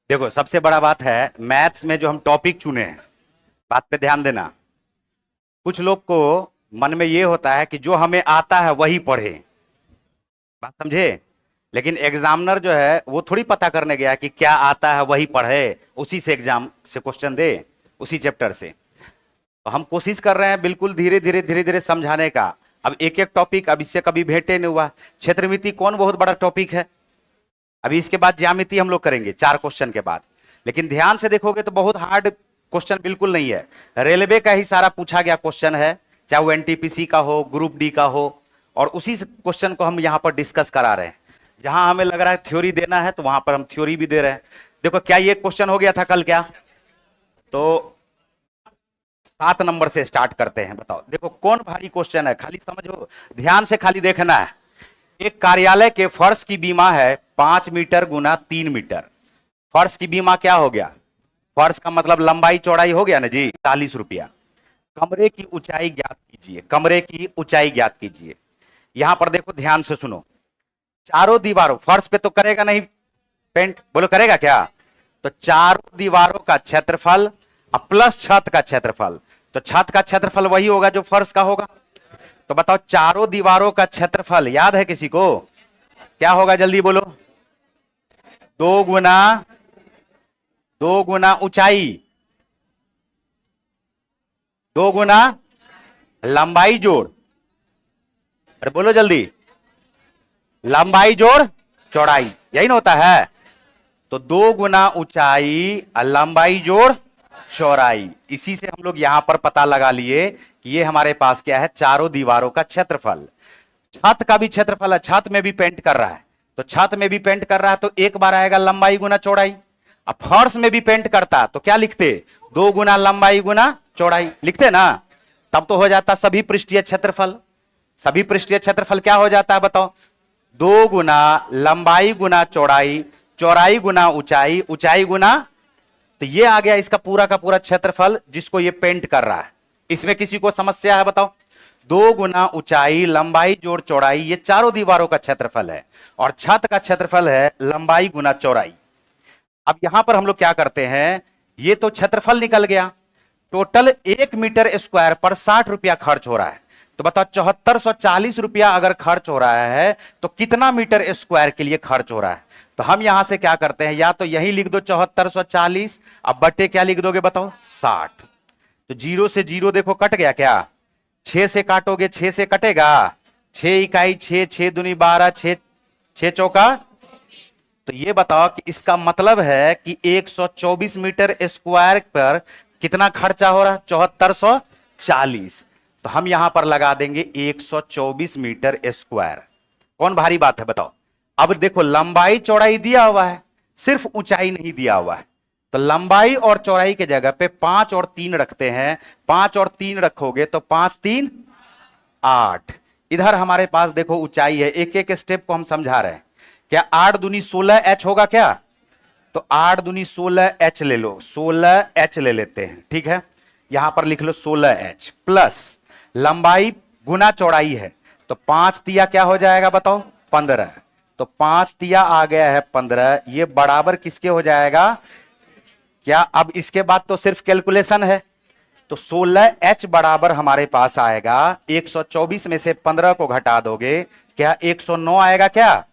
देखो, सबसे बड़ा बात है मैथ्स में जो हम टॉपिक चुने हैं, बात पे ध्यान देना। कुछ लोग को मन में ये होता है कि जो हमें आता है वही पढ़े, बात समझे। लेकिन एग्जामिनर जो है वो थोड़ी पता करने गया कि क्या आता है वही पढ़े, उसी से एग्जाम से क्वेश्चन दे, उसी चैप्टर से। तो हम कोशिश कर रहे हैं बिल्कुल धीरे धीरे धीरे धीरे समझाने का। अब एक एक टॉपिक, अब इससे कभी भेंटे नहीं हुआ। क्षेत्रमिति कौन बहुत बड़ा टॉपिक है। अभी इसके बाद ज्यामिति हम लोग करेंगे 4 क्वेश्चन के बाद। लेकिन ध्यान से देखोगे तो बहुत हार्ड क्वेश्चन बिल्कुल नहीं है। रेलवे का ही सारा पूछा गया क्वेश्चन है, चाहे वो एनटीपीसी का हो, ग्रुप डी का हो। और उसी क्वेश्चन को हम यहां पर डिस्कस करा रहे हैं। जहां हमें लग रहा है थ्योरी देना है तो वहां पर हम थ्योरी भी दे रहे हैं। देखो, क्या ये क्वेश्चन हो गया था कल क्या? तो 7 नंबर से स्टार्ट करते हैं। बताओ, देखो कौन भारी क्वेश्चन है, खाली समझो, ध्यान से खाली देखना है। एक कार्यालय के फर्श की बीमा है 5 मीटर गुना 3 मीटर। फर्श की बीमा क्या हो गया? फर्श का मतलब लंबाई चौड़ाई हो गया ना जी, 40 रुपया। कमरे की ऊंचाई ज्ञात कीजिए, कमरे की ऊंचाई ज्ञात कीजिए। यहां पर देखो, ध्यान से सुनो। चारों दीवारों, फर्श पे तो करेगा नहीं पेंट, बोलो करेगा क्या? तो चारों दीवारों का क्षेत्रफल और प्लस छत का क्षेत्रफल। तो छत का क्षेत्रफल वही होगा जो फर्श का होगा। तो बताओ, चारों दीवारों का क्षेत्रफल याद है किसी को? क्या होगा, जल्दी बोलो। दो गुना, दो गुना ऊंचाई, दो गुना लंबाई जोड़, अरे बोलो जल्दी, लंबाई जोड़ चौड़ाई, यही ना होता है। तो दो गुना ऊंचाई और लंबाई जोड़ चौड़ाई, इसी से हम लोग यहां पर पता लगा लिए कि ये हमारे पास क्या है, चारों दीवारों का क्षेत्रफल। छत का भी क्षेत्रफल है, छत में भी पेंट कर रहा है। तो छत में भी पेंट कर रहा है तो एक बार आएगा लंबाई गुना चौड़ाई। अब फर्श में भी पेंट करता तो क्या लिखते? दो गुना लंबाई गुना चौड़ाई लिखते ना। तब तो हो जाता सभी पृष्ठीय क्षेत्रफल। सभी पृष्ठीय क्षेत्रफल क्या हो जाता है बताओ? दो गुना लंबाई गुना चौड़ाई, चौड़ाई गुना ऊंचाई, ऊंचाई गुना, तो ये आ गया इसका पूरा का पूरा क्षेत्रफल जिसको ये पेंट कर रहा है। इसमें किसी को समस्या है बताओ? दो गुना ऊंचाई लंबाई जोड़ चौड़ाई, ये चारों दीवारों का क्षेत्रफल है। और छत का क्षेत्रफल है लंबाई गुना चौड़ाई। अब यहां पर हम लोग क्या करते हैं, ये तो क्षेत्रफल निकल गया। टोटल 1 मीटर स्क्वायर पर 60 रुपया खर्च हो रहा है। तो बताओ, 7440 रुपया अगर खर्च हो रहा है तो कितना मीटर स्क्वायर के लिए खर्च हो रहा है? तो हम यहां से क्या करते हैं, या तो यही लिख दो 7440, अब बट्टे क्या लिख दोगे बताओ? 60। तो जीरो से जीरो देखो कट गया क्या? 6 से काटोगे, 6 से कटेगा। 6 इकाई 6, 6 दूनी 12, 6, 6 चौका। तो ये बताओ कि इसका मतलब है कि 124 मीटर स्क्वायर पर कितना खर्चा हो रहा है? 7440। तो हम यहां पर लगा देंगे 124 मीटर स्क्वायर। कौन भारी बात है बताओ? अब देखो, लंबाई चौड़ाई दिया हुआ है, सिर्फ ऊंचाई नहीं दिया हुआ है। तो लंबाई और चौड़ाई के जगह पे 5 और 3 रखते हैं। 5 और 3 रखोगे तो 5 3 8। इधर हमारे पास देखो ऊंचाई है, एक एक स्टेप को हम समझा रहे हैं। क्या 8 दूनी 16 एच होगा क्या? तो 8 दूनी 16 एच ले लो, 16 एच ले लेते हैं, ठीक है। यहां पर लिख लो 16 एच प्लस लंबाई गुना चौड़ाई है। तो 5 तिया क्या हो जाएगा बताओ? 15। तो 5 तिया आ गया है 15, ये बराबर किसके हो जाएगा? क्या अब इसके बाद तो सिर्फ कैलकुलेशन है। तो 16 एच बराबर हमारे पास आएगा, 124 में से 15 को घटा दोगे, क्या 109 आएगा क्या?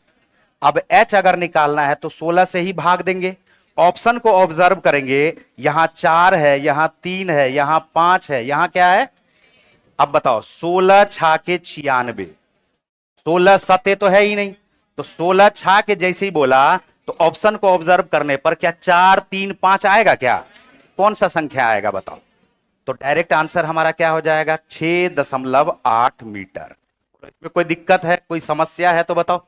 अब एच अगर निकालना है तो 16 से ही भाग देंगे। ऑप्शन को ऑब्जर्व करेंगे, यहां 4 है, यहां 3 है, यहां 5 है, यहां क्या है? अब बताओ, 16 छाके 96, 16 सते तो है ही नहीं। तो 16 छाके जैसे ही बोला तो ऑप्शन को ऑब्जर्व करने पर क्या 4 3 5 आएगा क्या? कौन सा संख्या आएगा बताओ? तो डायरेक्ट आंसर हमारा क्या हो जाएगा? 6.8 मीटर। इसमें कोई दिक्कत है, कोई समस्या है तो बताओ।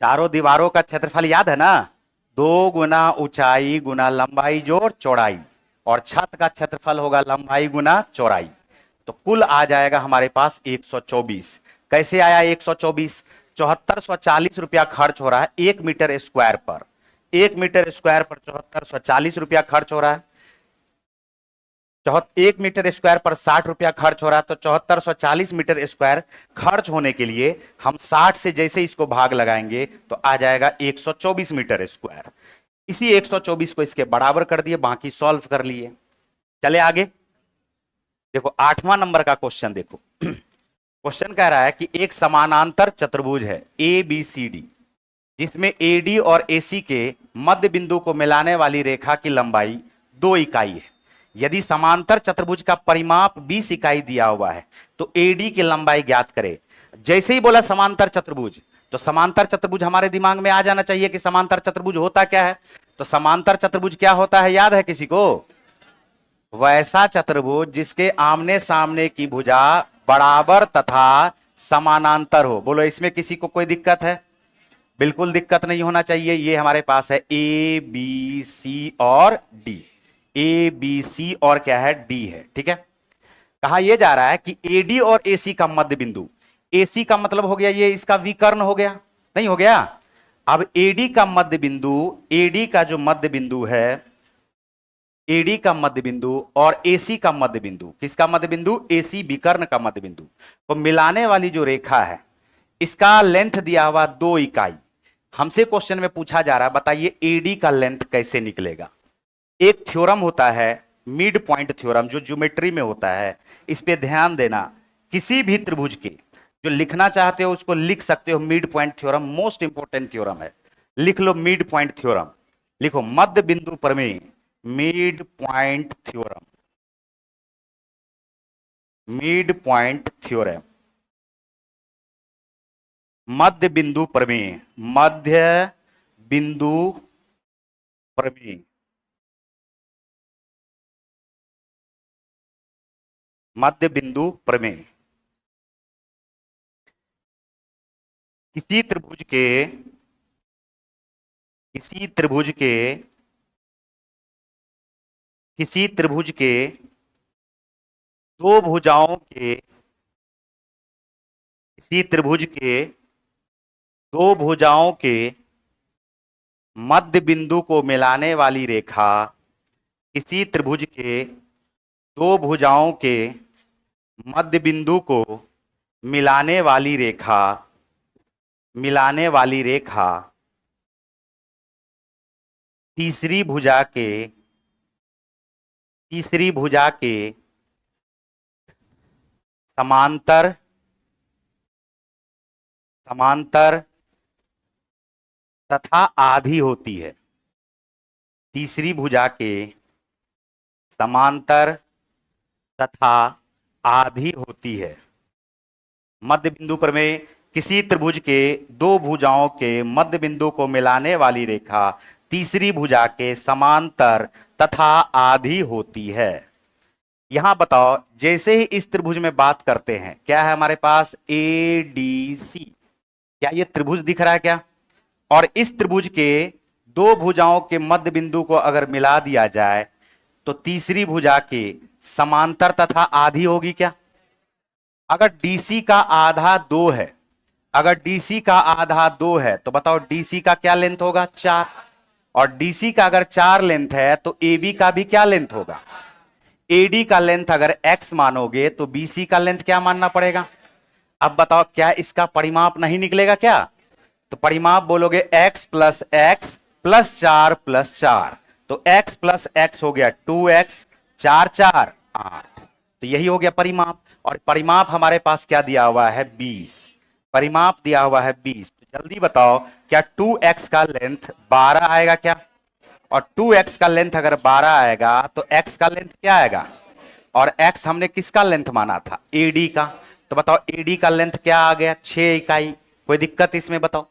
चारों दीवारों का क्षेत्रफल याद है ना, 2 गुना ऊंचाई गुना लंबाई जोड़ चौड़ाई, और छत का क्षेत्रफल होगा लंबाई गुना चौड़ाई। तो कुल आ जाएगा हमारे पास 124। कैसे आया 124? 7440 रुपया खर्च हो रहा है 1 मीटर स्क्वायर पर। 1 मीटर स्क्वायर पर 7440 रुपया खर्च हो रहा है। 1 मीटर स्क्वायर पर 60 रुपया खर्च हो रहा है, तो 7440 मीटर स्क्वायर खर्च होने के लिए हम 60 से जैसे इसको भाग लगाएंगे तो आ जाएगा 124 मीटर स्क्वायर। इसी 124 को इसके बराबर कर दिए, बाकी सॉल्व कर लिए। चले आगे, देखो 8वां नंबर का क्वेश्चन देखो। क्वेश्चन कह रहा है कि एक समानांतर चतुर्भुज है ए बी सी डी, जिसमें एडी और एसी के मध्य बिंदु को मिलाने वाली रेखा की लंबाई 2 इकाई है। यदि समांतर चतुर्भुज का परिमाप 20 इकाई दिया हुआ है तो एडी की लंबाई ज्ञात करें। जैसे ही बोला समांतर चतुर्भुज, तो समांतर चतुर्भुज हमारे दिमाग में आ जाना चाहिए कि समांतर चतुर्भुज होता क्या है। तो समांतर चतुर्भुज क्या होता है, याद है किसी को? वैसा चतुर्भुज जिसके आमने सामने की भुजा बराबर तथा समानांतर हो। बोलो इसमें किसी को कोई दिक्कत है? बिल्कुल दिक्कत नहीं होना चाहिए। ये हमारे पास है ए बी सी और डी। ए बी सी और क्या है, डी है। ठीक है, कहा यह जा रहा है कि एडी और एसी का मध्य बिंदु, एसी का मतलब हो गया ये इसका विकर्ण हो गया, नहीं हो गया? अब एडी का मध्य बिंदु, एडी का जो मध्य बिंदु है, एडी का मध्य बिंदु और एसी का मध्य बिंदु, किसका मध्य बिंदु? एसी विकर्ण का मध्य बिंदु को मिलाने वाली जो रेखा है, इसका लेंथ दिया हुआ 2 इकाई। हमसे क्वेश्चन में पूछा जा रहा है बताइए एडी का लेंथ कैसे निकलेगा। एक थ्योरम होता है मिड पॉइंट थ्योरम, जो ज्योमेट्री में होता है, इस पे ध्यान देना। किसी भी त्रिभुज के जो लिखना चाहते हो उसको लिख सकते हो, mid point theorem most important theorem है। लिख लो मिड पॉइंट थ्योरम, लिखो मध्य बिंदु प्रमेय, mid point theorem, mid point theorem, मध्य बिंदु प्रमेय, मध्य बिंदु प्रमेय, मध्य बिंदु प्रमेय। किसी त्रिभुज के, किसी त्रिभुज के, किसी त्रिभुज के दो भुजाओं के, किसी त्रिभुज के दो भुजाओं के मध्य बिंदु को मिलाने वाली रेखा, किसी त्रिभुज के दो भुजाओं के मध्य बिंदु को मिलाने वाली रेखा, मिलाने वाली रेखा तीसरी भुजा के, तीसरी भुजा के समांतर, समांतर तथा आधी होती है। तीसरी भुजा के समांतर तथा आधी होती है। मध्य बिंदु प्रमेय, किसी त्रिभुज के दो भुजाओं के मध्य बिंदु को मिलाने वाली रेखा तीसरी भुजा के समांतर तथा आधी होती है। यहां बताओ, जैसे ही इस त्रिभुज में बात करते हैं, क्या है हमारे पास? A D C. क्या ये त्रिभुज दिख रहा है क्या? और इस त्रिभुज के दो भुजाओं के मध्य बिंदु को अगर मिला दिया जाए तो तीसरी भुजा के समांतर तथा आधी होगी क्या? अगर डीसी का आधा 2 है, अगर डीसी का आधा 2 है तो बताओ डीसी का क्या लेंथ होगा? 4। और डीसी का अगर 4 लेंथ है तो एबी का भी क्या लेंथ होगा? एडी का लेंथ अगर x मानोगे तो बीसी का लेंथ क्या मानना पड़ेगा? अब बताओ क्या इसका परिमाप नहीं निकलेगा क्या? तो परिमाप बोलोगे x plus x plus 4 plus 4, तो x प्लस एक्स हो गया 2x, 4 4 8, तो यही हो गया परिमाप। और परिमाप हमारे पास क्या दिया हुआ है? 20। परिमाप दिया हुआ है 20। तो जल्दी बताओ क्या 2x का लेंथ 12 आएगा क्या? और 2x का लेंथ अगर 12 आएगा तो x का लेंथ क्या आएगा? और x हमने किसका लेंथ माना था? AD का। तो बताओ AD का लेंथ क्या आ गया? 6 इकाई। कोई दिक्कत इसमें बताओ?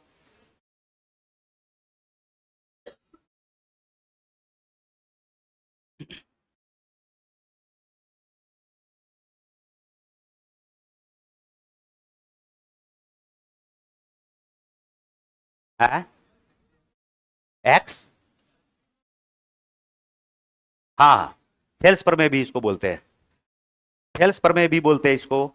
है एक्स, हाँ, थेल्स पर में भी इसको बोलते हैं, थेल्स पर में भी बोलते हैं इसको।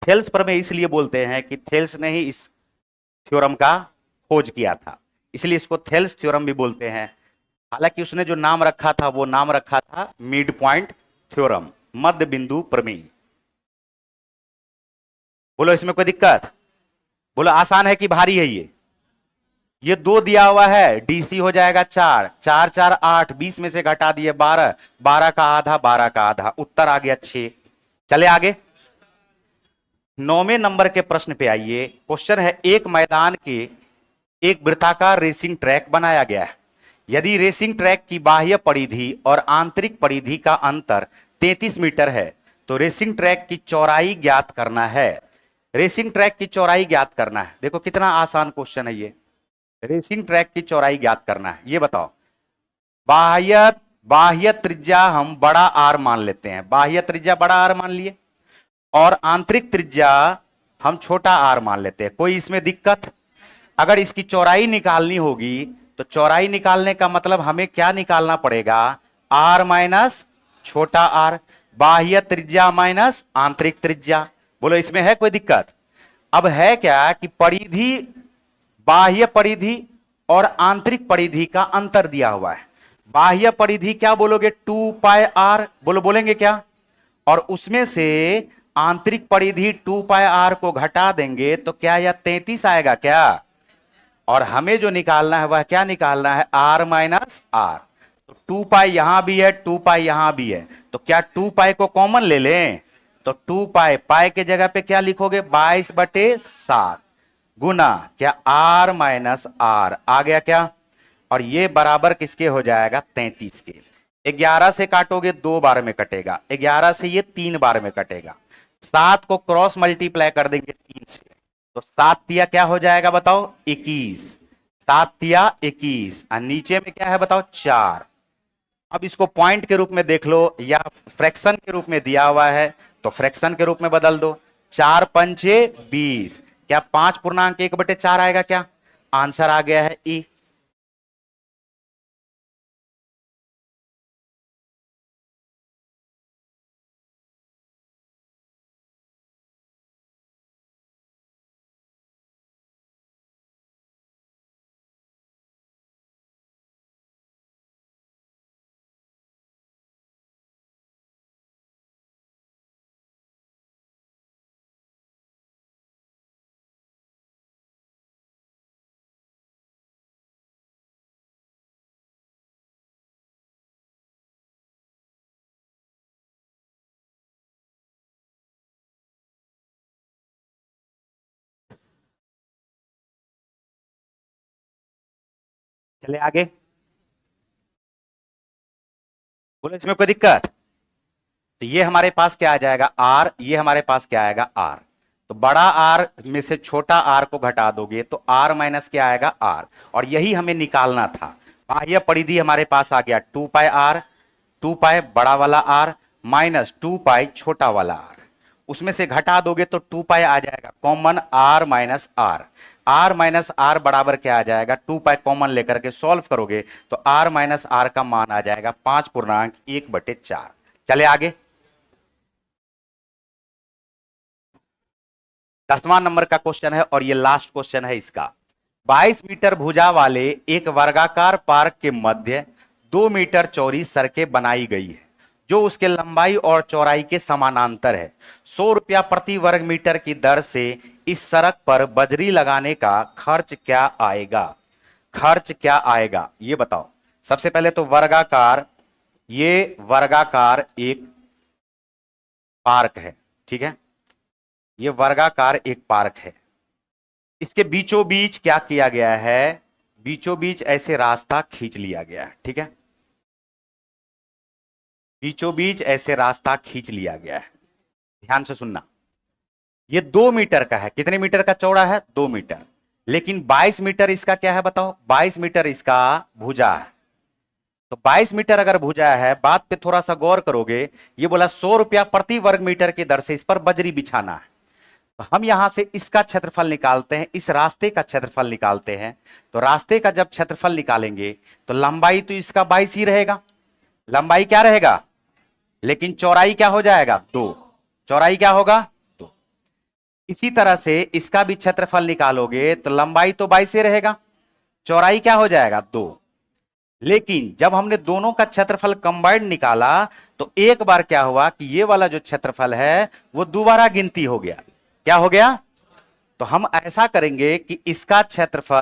थेल्स पर में इसलिए बोलते हैं कि थेल्स ने ही इस थ्योरम का खोज किया था, इसलिए इसको थेल्स थ्योरम भी बोलते हैं। हालांकि उसने जो नाम रखा था वो नाम रखा था मिड पॉइंट थ्योरम, मध्य बिंदु प्रमेय। बोलो इसमें कोई दिक्कत? बोलो आसान है कि भारी है ये दो दिया हुआ है, डीसी हो जाएगा 4, 4 4 8, 20 में से घटा दिए 12, 12 का आधा, 12 का आधा, उत्तर आ गया 6। चले आगे, 9वें नंबर के प्रश्न पे आइए। क्वेश्चन है, एक मैदान के एक वृत्ताकार रेसिंग ट्रैक बनाया गया है। यदि रेसिंग ट्रैक की बाह्य परिधि और आंतरिक परिधि का अंतर 33 मीटर है तो रेसिंग ट्रैक की चौड़ाई ज्ञात करना है। रेसिंग ट्रैक की चौड़ाई ज्ञात करना है। देखो कितना आसान क्वेश्चन है ये, रेसिंग ट्रैक की चौड़ाई ज्ञात करना है। ये बताओ, बाह्य बाह्य त्रिज्या हम बड़ा आर मान लेते हैं, बाह्य त्रिज्या बड़ा आर मान लिए, और आंतरिक त्रिज्या हम छोटा आर मान लेते हैं। कोई इसमें दिक्कत? अगर इसकी चौड़ाई निकालनी होगी तो चौड़ाई निकालने का मतलब हमें क्या निकालना पड़ेगा, आर माइनस छोटा आर, बाह्य त्रिज्या माइनस आंतरिक त्रिज्या। बोलो इसमें है कोई दिक्कत? अब है क्या कि परिधि, बाह्य परिधि और आंतरिक परिधि का अंतर दिया हुआ है। बाह्य परिधि क्या बोलोगे, 2 पाई आर, बोलो बोलेंगे क्या? और उसमें से आंतरिक परिधि 2 पाई आर को घटा देंगे तो क्या यह 33 आएगा क्या? और हमें जो निकालना है वह क्या निकालना है, आर माइनस आर। तो 2 पाई यहां भी है, 2 पाई यहां भी है, तो क्या 2 पाई को कॉमन ले लें? तो 2 पाई, पाई के जगह पे क्या लिखोगे, 22/7 गुना क्या, आर माइनस आर आ गया क्या? और ये बराबर किसके हो जाएगा, 33 के। 11 से काटोगे 2 बार में कटेगा, 11 से ये 3 बार में कटेगा, 7 को क्रॉस मल्टीप्लाई कर देंगे 3 से, तो 7 तिया क्या हो जाएगा बताओ, 21, 7 तिया 21, और नीचे में क्या है बताओ, 4। अब इसको पॉइंट के रूप में देख लो या फ्रैक्शन के रूप में दिया हुआ है तो फ्रैक्शन के रूप में बदल दो। 4 पंचे 20, क्या 5.1/4 आएगा क्या? आंसर आ गया है ई। चले आगे, बोलो इसमें कोई दिक्कत? तो ये हमारे पास क्या आ जाएगा, आर, ये हमारे पास क्या आएगा, आर। तो बड़ा आर में से छोटा आर को घटा दोगे तो आर माइनस क्या आएगा, आर। और यही हमें निकालना था। बाह्य परिधि हमारे पास आ गया 2 पाई आर, 2 पाई बड़ा वाला आर माइनस 2 पाई छोटा वाला आर, उसमें से घटा दोगे तो 2 पाई आ जाएगा common, r minus r. R minus r बराबर क्या आ जाएगा, 2 पाई कॉमन लेकर के सॉल्व करोगे तो आर माइनस आर का मान आ जाएगा 5.1/4। चले आगे, 10वां नंबर का क्वेश्चन है और ये लास्ट क्वेश्चन है इसका। 22 मीटर भुजा वाले एक वर्गाकार पार्क के मध्य 2 मीटर चौड़ी सड़कें बनाई गई है जो उसके लंबाई और चौड़ाई के समानांतर है। 100 रुपया प्रति वर्ग मीटर की दर से इस सड़क पर बजरी लगाने का खर्च क्या आएगा? खर्च क्या आएगा ये बताओ। सबसे पहले तो वर्गाकार, ये वर्गाकार एक पार्क है, ठीक है, ये वर्गाकार एक पार्क है। इसके बीचों बीच क्या किया गया है, बीचों बीच ऐसे रास्ता खींच लिया गया है, ठीक है, बीचों बीच ऐसे रास्ता खींच लिया गया है। ध्यान से सुनना, ये 2 मीटर का है, कितने मीटर का चौड़ा है, 2 मीटर, लेकिन 22 मीटर इसका क्या है बताओ, 22 मीटर इसका भुजा है। तो 22 मीटर अगर भुजा है, बात पे थोड़ा सा गौर करोगे, ये बोला 100 रुपया प्रति वर्ग मीटर की दर से इस पर बजरी बिछाना है। तो हम यहां से इसका क्षेत्रफल निकालते हैं, इस रास्ते का क्षेत्रफल निकालते हैं। तो रास्ते का जब क्षेत्रफल निकालेंगे तो लंबाई तो इसका 22 ही रहेगा, लंबाई क्या रहेगा, लेकिन चौड़ाई क्या हो जाएगा, 2। चौड़ाई क्या होगा, 2। इसी तरह से इसका भी क्षेत्रफल निकालोगे तो लंबाई तो 22 ही रहेगा, चौड़ाई क्या हो जाएगा, 2। लेकिन जब हमने दोनों का क्षेत्रफल कंबाइंड निकाला तो एक बार क्या हुआ कि ये वाला जो क्षेत्रफल है वो दोबारा गिनती हो गया। क्या हो गया, तो हम ऐसा करेंगे कि इसका क्षेत्रफल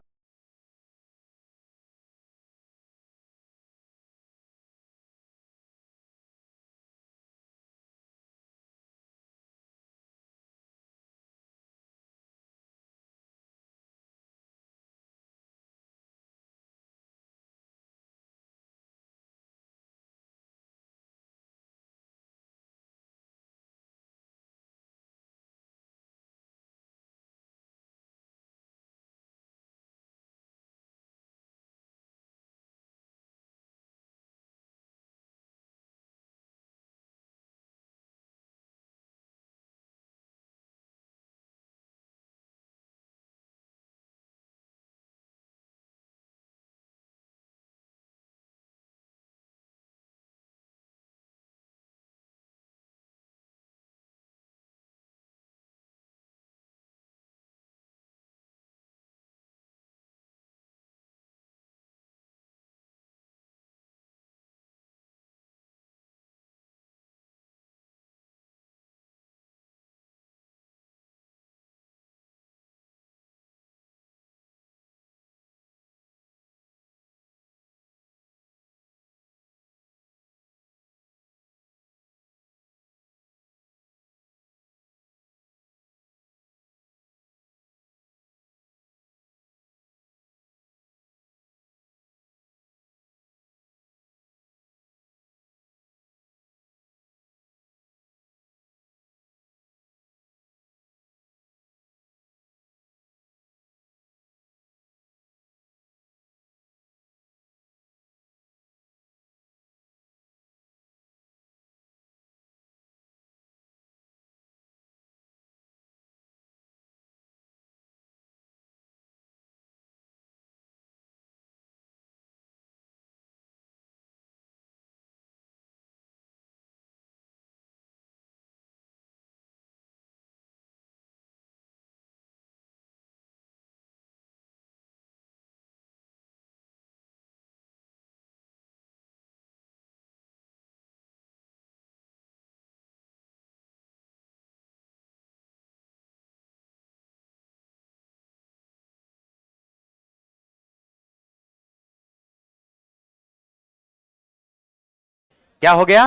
क्या हो गया,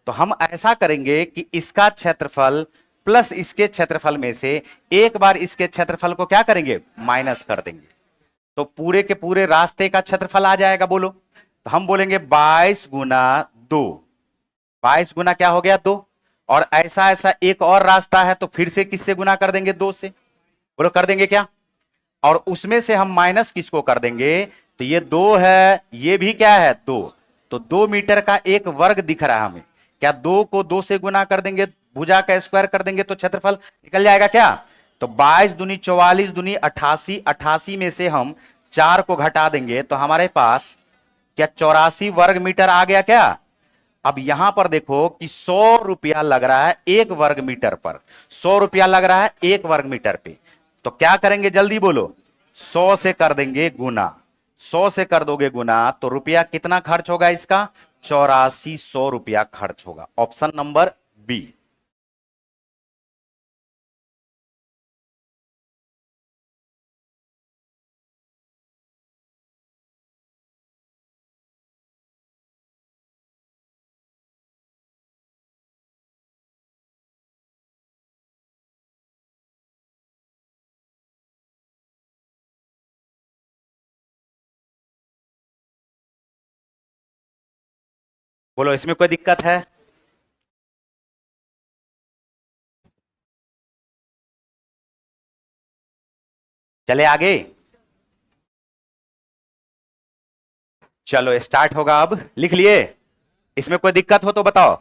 तो हम ऐसा करेंगे कि इसका क्षेत्रफल प्लस इसके क्षेत्रफल में से एक बार इसके क्षेत्रफल को क्या करेंगे, माइनस कर देंगे। तो पूरे के पूरे रास्ते का क्षेत्रफल आ जाएगा, बोलो। तो हम बोलेंगे 22 गुना 2, 22 गुना क्या हो गया, 2। और ऐसा ऐसा एक और रास्ता है तो फिर से किससे गुना कर देंगे, 2 से, बोलो कर देंगे क्या। और उसमें से हम माइनस किसको कर देंगे, तो ये 2 है, ये भी क्या है, 2। तो 2 मीटर का एक वर्ग दिख रहा है हमें, क्या 2 को 2 से गुना कर देंगे, भुजा का स्क्वायर कर देंगे तो क्षेत्रफल निकल जाएगा क्या। तो 22 दूनी 44 दूनी 88, 88 में से हम 4 को घटा देंगे तो हमारे पास क्या 84 वर्ग मीटर आ गया क्या। अब यहां पर देखो कि 100 रुपया लग रहा है 1 वर्ग मीटर पर, 100 रुपया लग रहा है 1 वर्ग मीटर पे। तो क्या करेंगे, जल्दी बोलो, 100 से कर देंगे गुना, 100 से कर दोगे गुना तो रुपया कितना खर्च होगा इसका, 8400 रुपया खर्च होगा। Option number B. बोलो इसमें कोई दिक्कत है, चले आगे। चलो स्टार्ट होगा, अब लिख लिए, इसमें कोई दिक्कत हो तो बताओ।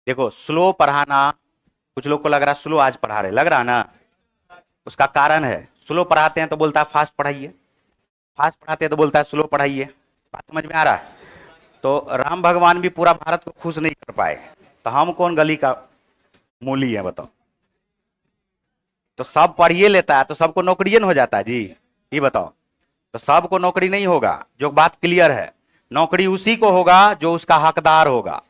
देखो स्लो पढ़ाना, कुछ लोग को लग रहा है स्लो आज पढ़ा रहे, लग रहा ना, उसका कारण है स्लो पढ़ाते हैं तो बोलता है फास्ट पढ़ाइए, फास्ट पढ़ाते हैं तो बोलता है स्लो पढ़ाइए। बात समझ में आ रहा है? तो राम भगवान भी पूरा भारत को खुश नहीं कर पाए, तो हम कौन गली का मूली है बताओ? तो सब पढ़िए लेता है तो सबको नौकरियन हो जाता है जी, ये बताओ? तो सबको नौकरी नहीं होगा, जो बात क्लियर है। नौकरी उसी को होगा जो उसका हकदार होगा,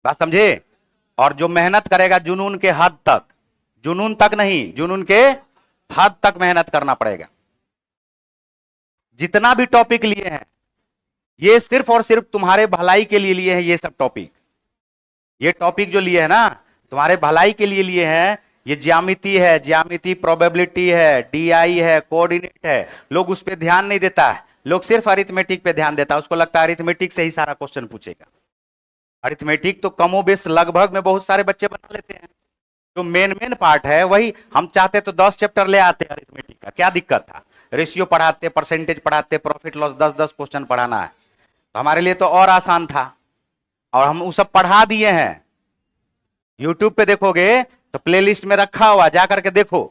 बात समझे? और जो मेहनत करेगा जुनून के हद तक, जुनून तक नहीं, जुनून के हद तक मेहनत करना पड़ेगा। जितना भी टॉपिक लिए हैं ये सिर्फ और सिर्फ तुम्हारे भलाई के लिए लिए हैं, ये सब टॉपिक, ये टॉपिक जो लिए हैं ना तुम्हारे भलाई के लिए लिए हैं। ये ज्यामिति है, ज्यामिति प्रोबेबिलिटी है, डीआई है, कोऑर्डिनेट है, लोग उस पर ध्यान नहीं देता है, लोग सिर्फ अरिथमेटिक पे ध्यान देता है, उसको लगता है अरिथमेटिक से ही सारा क्वेश्चन पूछेगा। अरिथमेटिक तो कमो बेश लगभग में बहुत सारे बच्चे बना लेते हैं, जो मेन मेन पार्ट है वही हम चाहते तो 10 चैप्टर ले आते अरिथमेटिक का, क्या दिक्कत था? रेशियो पढ़ाते, परसेंटेज पढ़ाते, प्रॉफिट लॉस 10-10 क्वेश्चन पढ़ाना है तो हमारे लिए तो और आसान था, और हम वो सब पढ़ा दिए हैं। यूट्यूब पे देखोगे तो प्लेलिस्ट में रखा हुआ, जाकर के देखो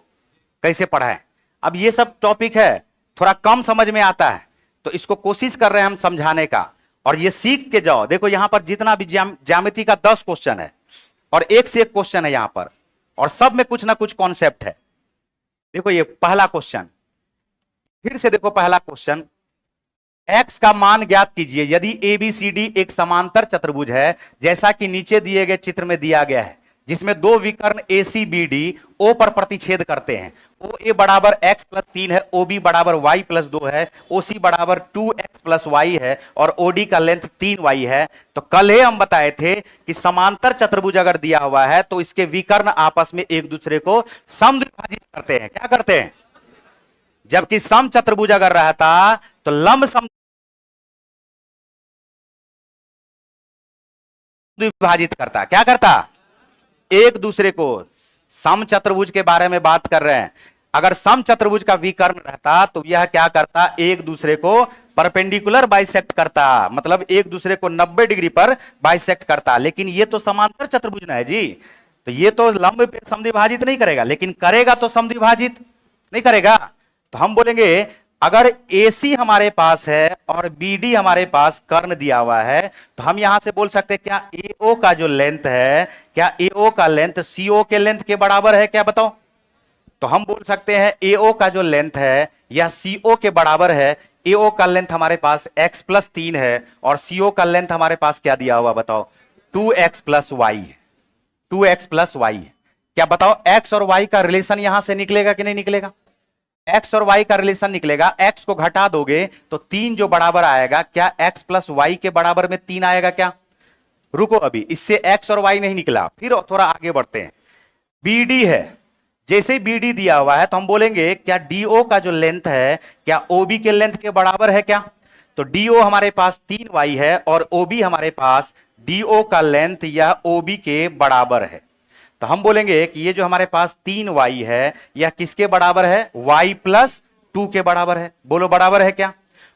कैसे पढ़ाएं। अब ये सब टॉपिक है थोड़ा कम समझ में आता है, तो इसको कोशिश कर रहे हैं हम समझाने का, और ये सीख के जाओ। देखो यहां पर जितना भी ज्यामिति का 10 क्वेश्चन है और एक से एक क्वेश्चन है यहां पर, और सब में कुछ ना कुछ कॉन्सेप्ट है। देखो ये पहला क्वेश्चन, फिर से देखो पहला क्वेश्चन, x का मान ज्ञात कीजिए यदि ABCD एक समांतर चतुर्भुज है जैसा कि नीचे दिए गए चित्र में दिया गया है, जिसमें दो विकर्ण ACBD O पर प्रतिच्छेद करते हैं। OA बराबर x प्लस 3 है, OB बराबर y प्लस 2 है, OC बराबर 2x प्लस y है, और OD का लेंथ 3y है। तो कल ही हम बताए थे कि समांतर चतुर्भुज अगर दिया हुआ है तो इसके विकर्ण आपस में एक दूसरे को समद्विभाजित करते हैं। क्या करते हैं? जबकि सम चतुर्भुज अगर रहता तो लंब सम विभाजित करता, क्या करता? एक दूसरे को। सम चतुर्भुज के बारे में बात कर रहे हैं, अगर सम चतुर्भुज का विकर्ण रहता तो यह क्या करता? एक दूसरे को परपेंडिकुलर बाइसेक्ट करता, मतलब एक दूसरे को 90 डिग्री पर बाइसेक्ट करता। लेकिन ये तो समांतर चतुर्भुज ना है जी, तो ये तो लंब पे समद्विभाजित नहीं करेगा, लेकिन करेगा तो समद्विभाजित नहीं करेगा। तो हम बोलेंगे अगर AC हमारे पास है और BD हमारे पास कर्ण दिया हुआ है, तो हम यहां से बोल सकते हैं क्या AO का जो लेंथ है, क्या AO का लेंथ CO के लेंथ के बराबर है? क्या बताओ? तो हम बोल सकते हैं AO का जो लेंथ है या CO के बराबर है। AO का लेंथ हमारे पास x प्लस 3 है और CO का लेंथ हमारे पास क्या दिया हुआ बताओ? 2x प्लस वाई है, 2x प्लस वाई है। क्या बताओ x और y का रिलेशन यहां से निकलेगा कि नहीं निकलेगा? x और y का रिलेशन निकलेगा, x को घटा दोगे तो 3 जो बराबर आएगा, क्या x प्लस वाई के बराबर में 3 आएगा क्या? रुको अभी, इससे x और y नहीं निकला, फिर थोड़ा आगे बढ़ते हैं। BD है, जैसे ही BD दिया हुआ है तो हम बोलेंगे क्या DO का जो लेंथ है क्या OB के लेंथ के बराबर है क्या? तो DO हमारे पास 3y है और OB हमारे पास DO का लेंथ या OB के बराबर है। तो हम बोलेंगे कि ये जो हमारे पास 3y है यह किसके बराबर है? y प्लस 2 के बराबर है। बोलो बराबर है क्या?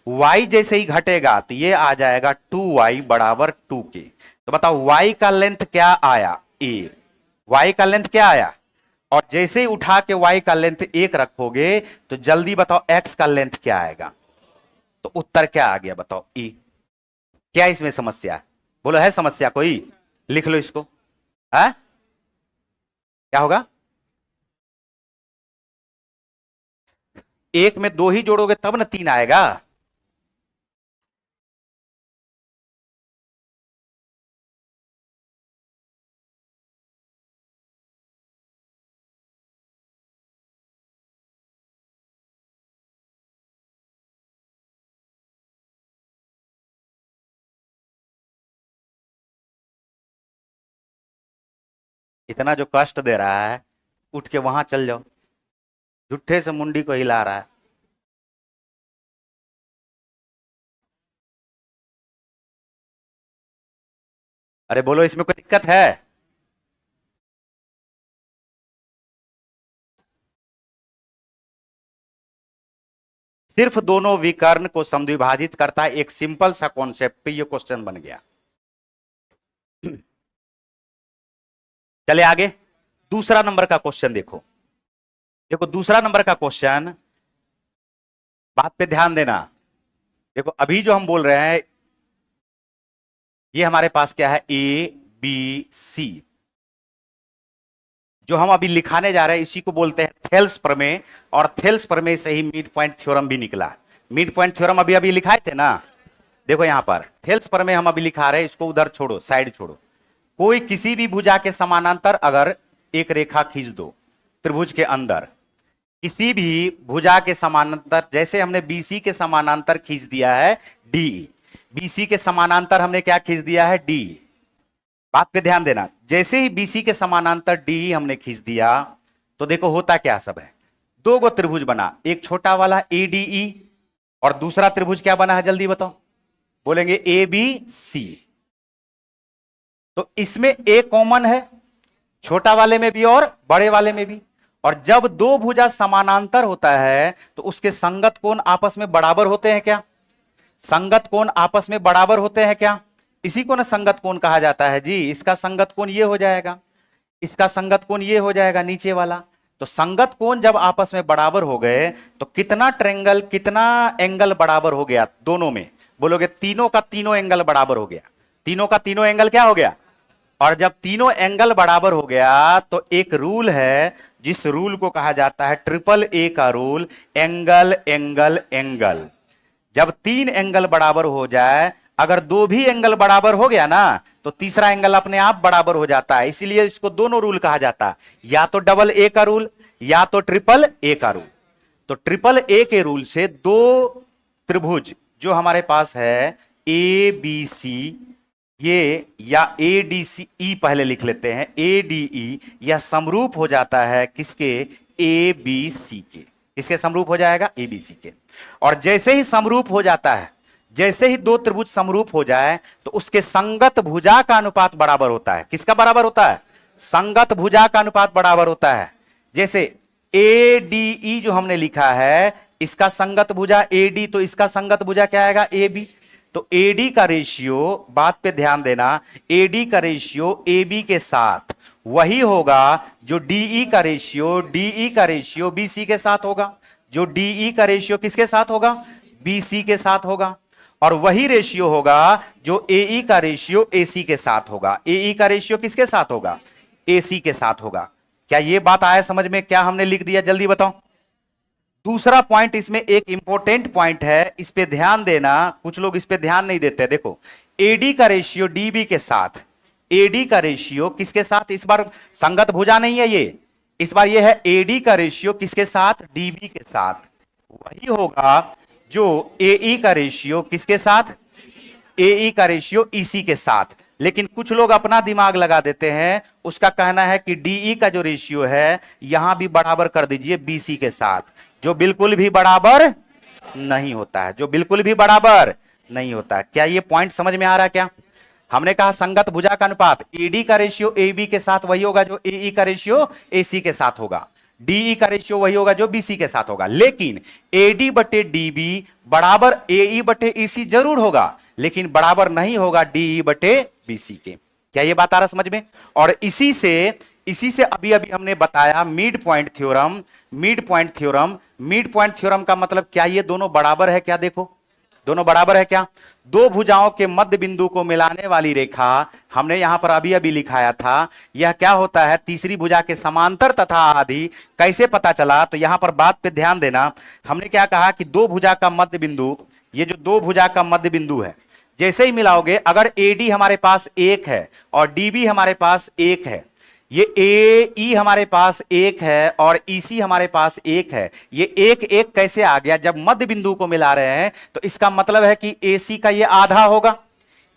y जैसे ही घटेगा तो ये आ जाएगा 2y बराबर 2 के। तो बताओ y का लेंथ क्या आया? a। y का लेंथ क्या आया? और जैसे ही उठा के y का लेंथ 1 रखोगे तो जल्दी बताओ x का लेंथ क्या आएगा? तो उत्तर क्या आ गया बताओ? e। क्या इसमें समस्या है? बोलो है समस्या कोई? लिख लो इसको। है क्या होगा? एक में 2 ही जोड़ोगे तब ना 3 आएगा। इतना जो कष्ट दे रहा है, उठ के वहां चल जाओ, झूठे से मुंडी को हिला रहा है। अरे बोलो इसमें कोई दिक्कत है? सिर्फ दोनों विकर्ण को समद्विभाजित करता है, एक सिंपल सा कॉन्सेप्ट पे ये क्वेश्चन बन गया। चले आगे, दूसरा नंबर का क्वेश्चन देखो। देखो दूसरा नंबर का क्वेश्चन, बात पे ध्यान देना। देखो अभी जो हम बोल रहे हैं ये हमारे पास क्या है, ए बी सी। जो हम अभी लिखाने जा रहे हैं इसी को बोलते हैं थेल्स प्रमेय, और थेल्स प्रमेय से ही मिड पॉइंट थ्योरम भी निकला। मिड पॉइंट थ्योरम अभी अभी लिखाए थे ना, देखो यहां पर थेल्स प्रमेय हम अभी लिखा रहे हैं, इसको उधर छोड़ो, साइड छोड़ो। कोई किसी भी भुजा के समानांतर अगर एक रेखा खींच दो त्रिभुज के अंदर, किसी भी भुजा के समानांतर, जैसे हमने बीसी के समानांतर खींच दिया है डी, बीसी के समानांतर हमने क्या खींच दिया है, डी। बात पे ध्यान देना, जैसे ही बीसी के समानांतर डी हमने खींच दिया तो देखो होता क्या सब है, दो गो त्रिभुज बना, एक छोटा वाला एडीई और दूसरा त्रिभुज क्या बना है, जल्दी बताओ, बोलेंगे ए बी सी। तो इसमें ए कॉमन है, छोटा वाले में भी और बड़े वाले में भी। और जब दो भुजा समानांतर होता है तो उसके संगत कोण आपस में बराबर होते हैं क्या, संगत कोण आपस में बराबर होते हैं क्या, इसी को ना संगत कोण कहा जाता है जी। इसका संगत कोण ये हो जाएगा, इसका संगत कोण ये हो जाएगा नीचे वाला। तो संगत कोण जब आपस में बराबर हो गए तो कितना ट्रायंगल, कितना एंगल बराबर हो गया दोनों में, बोलोगे तीनों का तीनों एंगल बराबर हो गया, तीनों का तीनों एंगल क्या हो गया। और जब तीनों एंगल बराबर हो गया तो एक रूल है जिस रूल को कहा जाता है ट्रिपल ए का रूल, एंगल एंगल एंगल। जब तीन एंगल बराबर हो जाए, अगर दो भी एंगल बराबर हो गया ना तो तीसरा एंगल अपने आप बराबर हो जाता है, इसीलिए इसको दोनों रूल कहा जाता है, या तो डबल ए का रूल या तो ट्रिपल ए का रूल। तो ट्रिपल ए के रूल से दो त्रिभुज जो हमारे पास है ए बी सी, ये या ए डी सी, ई पहले लिख लेते हैं, ए डी ई, यह समरूप हो जाता है किसके, ए बी सी के। किसके समरूप हो जाएगा, ए बी सी के। और जैसे ही समरूप हो जाता है, जैसे ही दो त्रिभुज समरूप हो जाए तो उसके संगत भुजा का अनुपात बराबर होता है। किसका बराबर होता है, संगत भुजा का अनुपात बराबर होता है। जैसे ए डी ई जो हमने लिखा है, इसका संगत भुजा ए डी, तो इसका संगत भुजा क्या आएगा, ए बी। तो एडी का रेशियो, बात पे ध्यान देना, एडी का रेशियो ए बी के साथ वही होगा जो डीई का रेशियो, डीई का रेशियो बीसी के साथ होगा, जो डीई का रेशियो किसके साथ होगा, बीसी के साथ होगा। और वही रेशियो होगा जो एई का रेशियो एसी के साथ होगा, एई का रेशियो किसके साथ होगा, एसी के साथ होगा। क्या ये बात आया समझ में, क्या हमने लिख दिया, जल्दी बताओ। दूसरा पॉइंट इसमें एक इंपॉर्टेंट पॉइंट है, इस पे ध्यान देना, कुछ लोग इस पे ध्यान नहीं देते। देखो एडी का रेशियो डीबी के साथ, एडी का रेशियो किसके साथ, इस बार संगत भुजा नहीं है ये, इस बार ये है एडी का रेशियो किसके साथ, डीबी के साथ, वही होगा जो एई का रेशियो किसके साथ, एई का रेशियो ईसी के साथ। लेकिन कुछ लोग अपना दिमाग लगा देते हैं, उसका कहना है कि डीई का जो रेशियो है यहां भी बराबर कर दीजिए बीसी के साथ, जो बिल्कुल भी बराबर नहीं होता है, जो बिल्कुल भी बराबर नहीं होता है। क्या ये पॉइंट समझ में आ रहा है क्या। हमने कहा संगत भुजा का अनुपात एडी का रेशियो एबी के साथ वही होगा जो एई का रेशियो एसी के साथ होगा, डीई का रेशियो वही होगा जो बीसी के साथ होगा। लेकिन एडी बटे डीबी बराबर एई बटे ईसी जरूर होगा, लेकिन बराबर नहीं होगा डीई बटे बीसी के। क्या ये बात आ रहा समझ में। और इसी से अभी अभी हमने बताया mid point theorem, mid point theorem, mid point theorem का मतलब क्या, ये दोनों बराबर है क्या, देखो दोनों बराबर है क्या। दो भुजाओं के मध्य बिंदु को मिलाने वाली रेखा हमने यहां पर अभी अभी लिखाया था, यह क्या होता है, तीसरी भुजा के समांतर तथा आदि। कैसे पता चला, तो यहां पर बात पे ध्यान देना, हमने क्या कहा कि दो भुजा का मध्य बिंदु, ये जो दो भुजा का मध्य बिंदु है, जैसे ही मिलाओगे, अगर एडी हमारे पास एक है और डीबी हमारे पास एक है, ये ए ई हमारे पास एक है और ईसी हमारे पास एक है, ये एक एक कैसे आ गया, जब मध्य बिंदु को मिला रहे हैं तो इसका मतलब है कि एसी का ये आधा होगा,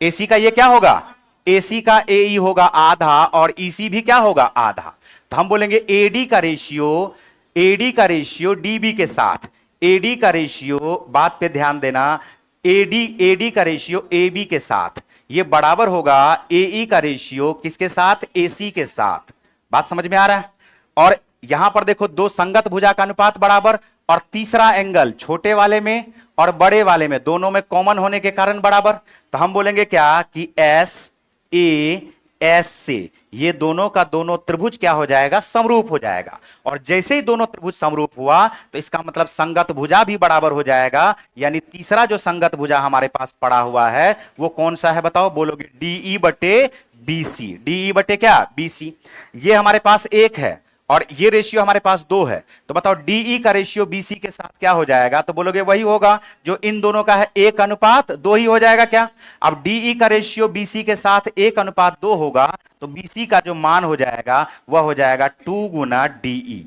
एसी का ये क्या होगा, एसी का एई होगा आधा और ईसी भी क्या होगा, आधा। तो हम बोलेंगे एडी का रेशियो, एडी का रेशियो डीबी के साथ, एडी का रेशियो, बात पे ध्यान देना, एडी का रेशियो एबी के साथ ये बराबर होगा एई का रेशियो किसके साथ, एसी के साथ। बात समझ में आ रहा है। और यहां पर देखो दो संगत भुजा का अनुपात बराबर, और तीसरा एंगल छोटे वाले में और बड़े वाले में दोनों में कॉमन होने के कारण बराबर। तो हम बोलेंगे क्या कि एस ए एस से ये दोनों का दोनों त्रिभुज क्या हो जाएगा, समरूप हो जाएगा। और जैसे ही दोनों त्रिभुज समरूप हुआ तो इसका मतलब संगत भुजा भी बराबर हो जाएगा। यानी तीसरा जो संगत भुजा हमारे पास पड़ा हुआ है वो कौन सा है बताओ, बोलोगे डीई बटे बीसी। डीई बटे क्या, बीसी। ये हमारे पास एक है और ये रेशियो हमारे पास 2 है, तो बताओ डीई का रेशियो बीसी के साथ क्या हो जाएगा, तो बोलोगे वही होगा जो इन दोनों का है 1:2 ही हो जाएगा क्या। अब डीई का रेशियो बीसी के साथ 1:2 होगा तो बीसी का जो मान हो जाएगा वह हो जाएगा 2 गुना डीई।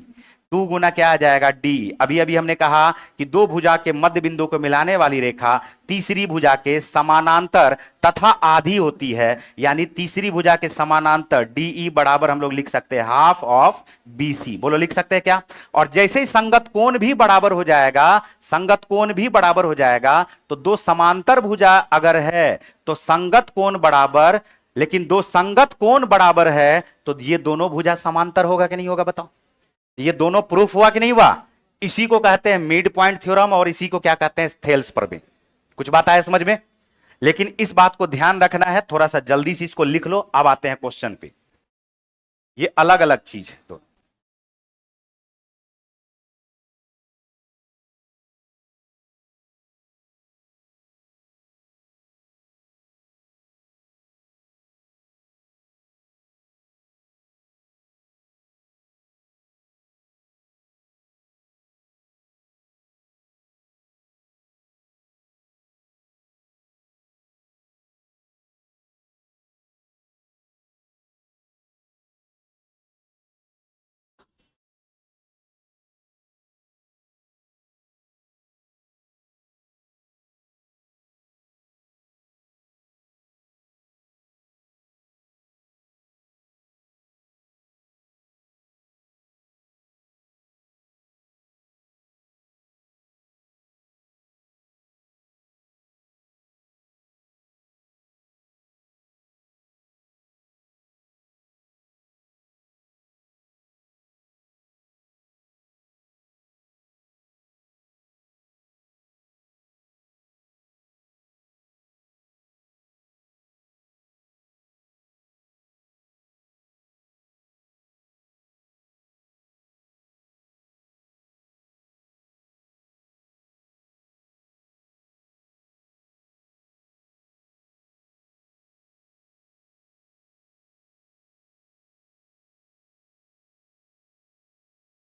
2 गुना क्या आ जाएगा, डी। अभी अभी हमने कहा कि दो भुजा के मध्य बिंदु को मिलाने वाली रेखा तीसरी भुजा के समानांतर तथा आधी होती है, यानी तीसरी भुजा के समानांतर डीई बराबर हम लोग लिख सकते हैं हाफ ऑफ बीसी। बोलो लिख सकते हैं क्या। और जैसे ही संगत कोण भी बराबर हो जाएगा, संगत कोण भी बराबर हो जाएगा, तो दो समांतर भुजा अगर है तो संगत कोण बराबर, लेकिन दो संगत कोण बराबर है तो ये दोनों भुजा समांतर होगा कि नहीं होगा बताओ। ये दोनों प्रूफ हुआ कि नहीं हुआ। इसी को कहते हैं मिड पॉइंट थ्योरम और इसी को क्या कहते हैं, थेल्स प्रमेय। कुछ बात आया समझ में। लेकिन इस बात को ध्यान रखना है, थोड़ा सा जल्दी से इसको लिख लो। अब आते हैं क्वेश्चन पे। ये अलग अलग चीज है दोनों।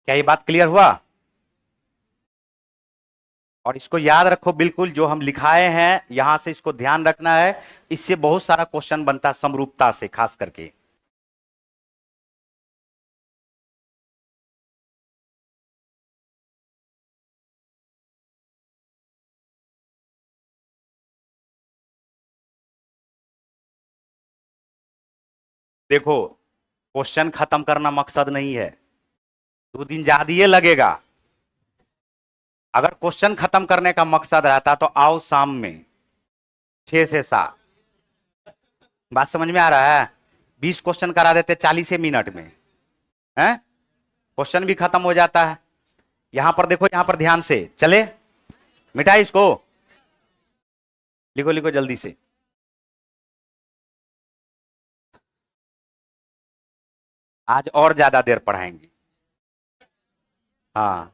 क्या ये बात क्लियर हुआ। और इसको याद रखो बिल्कुल, जो हम लिखाए हैं यहां से इसको ध्यान रखना है। इससे बहुत सारा क्वेश्चन बनता है समरूपता से खास करके। देखो क्वेश्चन खत्म करना मकसद नहीं है, 2 दिन ज्यादा ही लगेगा। अगर क्वेश्चन खत्म करने का मकसद रहता तो आओ शाम में 6 से 7। बात समझ में आ रहा है। 20 क्वेश्चन करा देते 40 मिनट में, हैं क्वेश्चन भी खत्म हो जाता है। यहां पर देखो, यहां पर ध्यान से चले, मिटाई इसको, लिखो लिखो जल्दी से। आज और ज्यादा देर पढ़ाएंगे। हाँ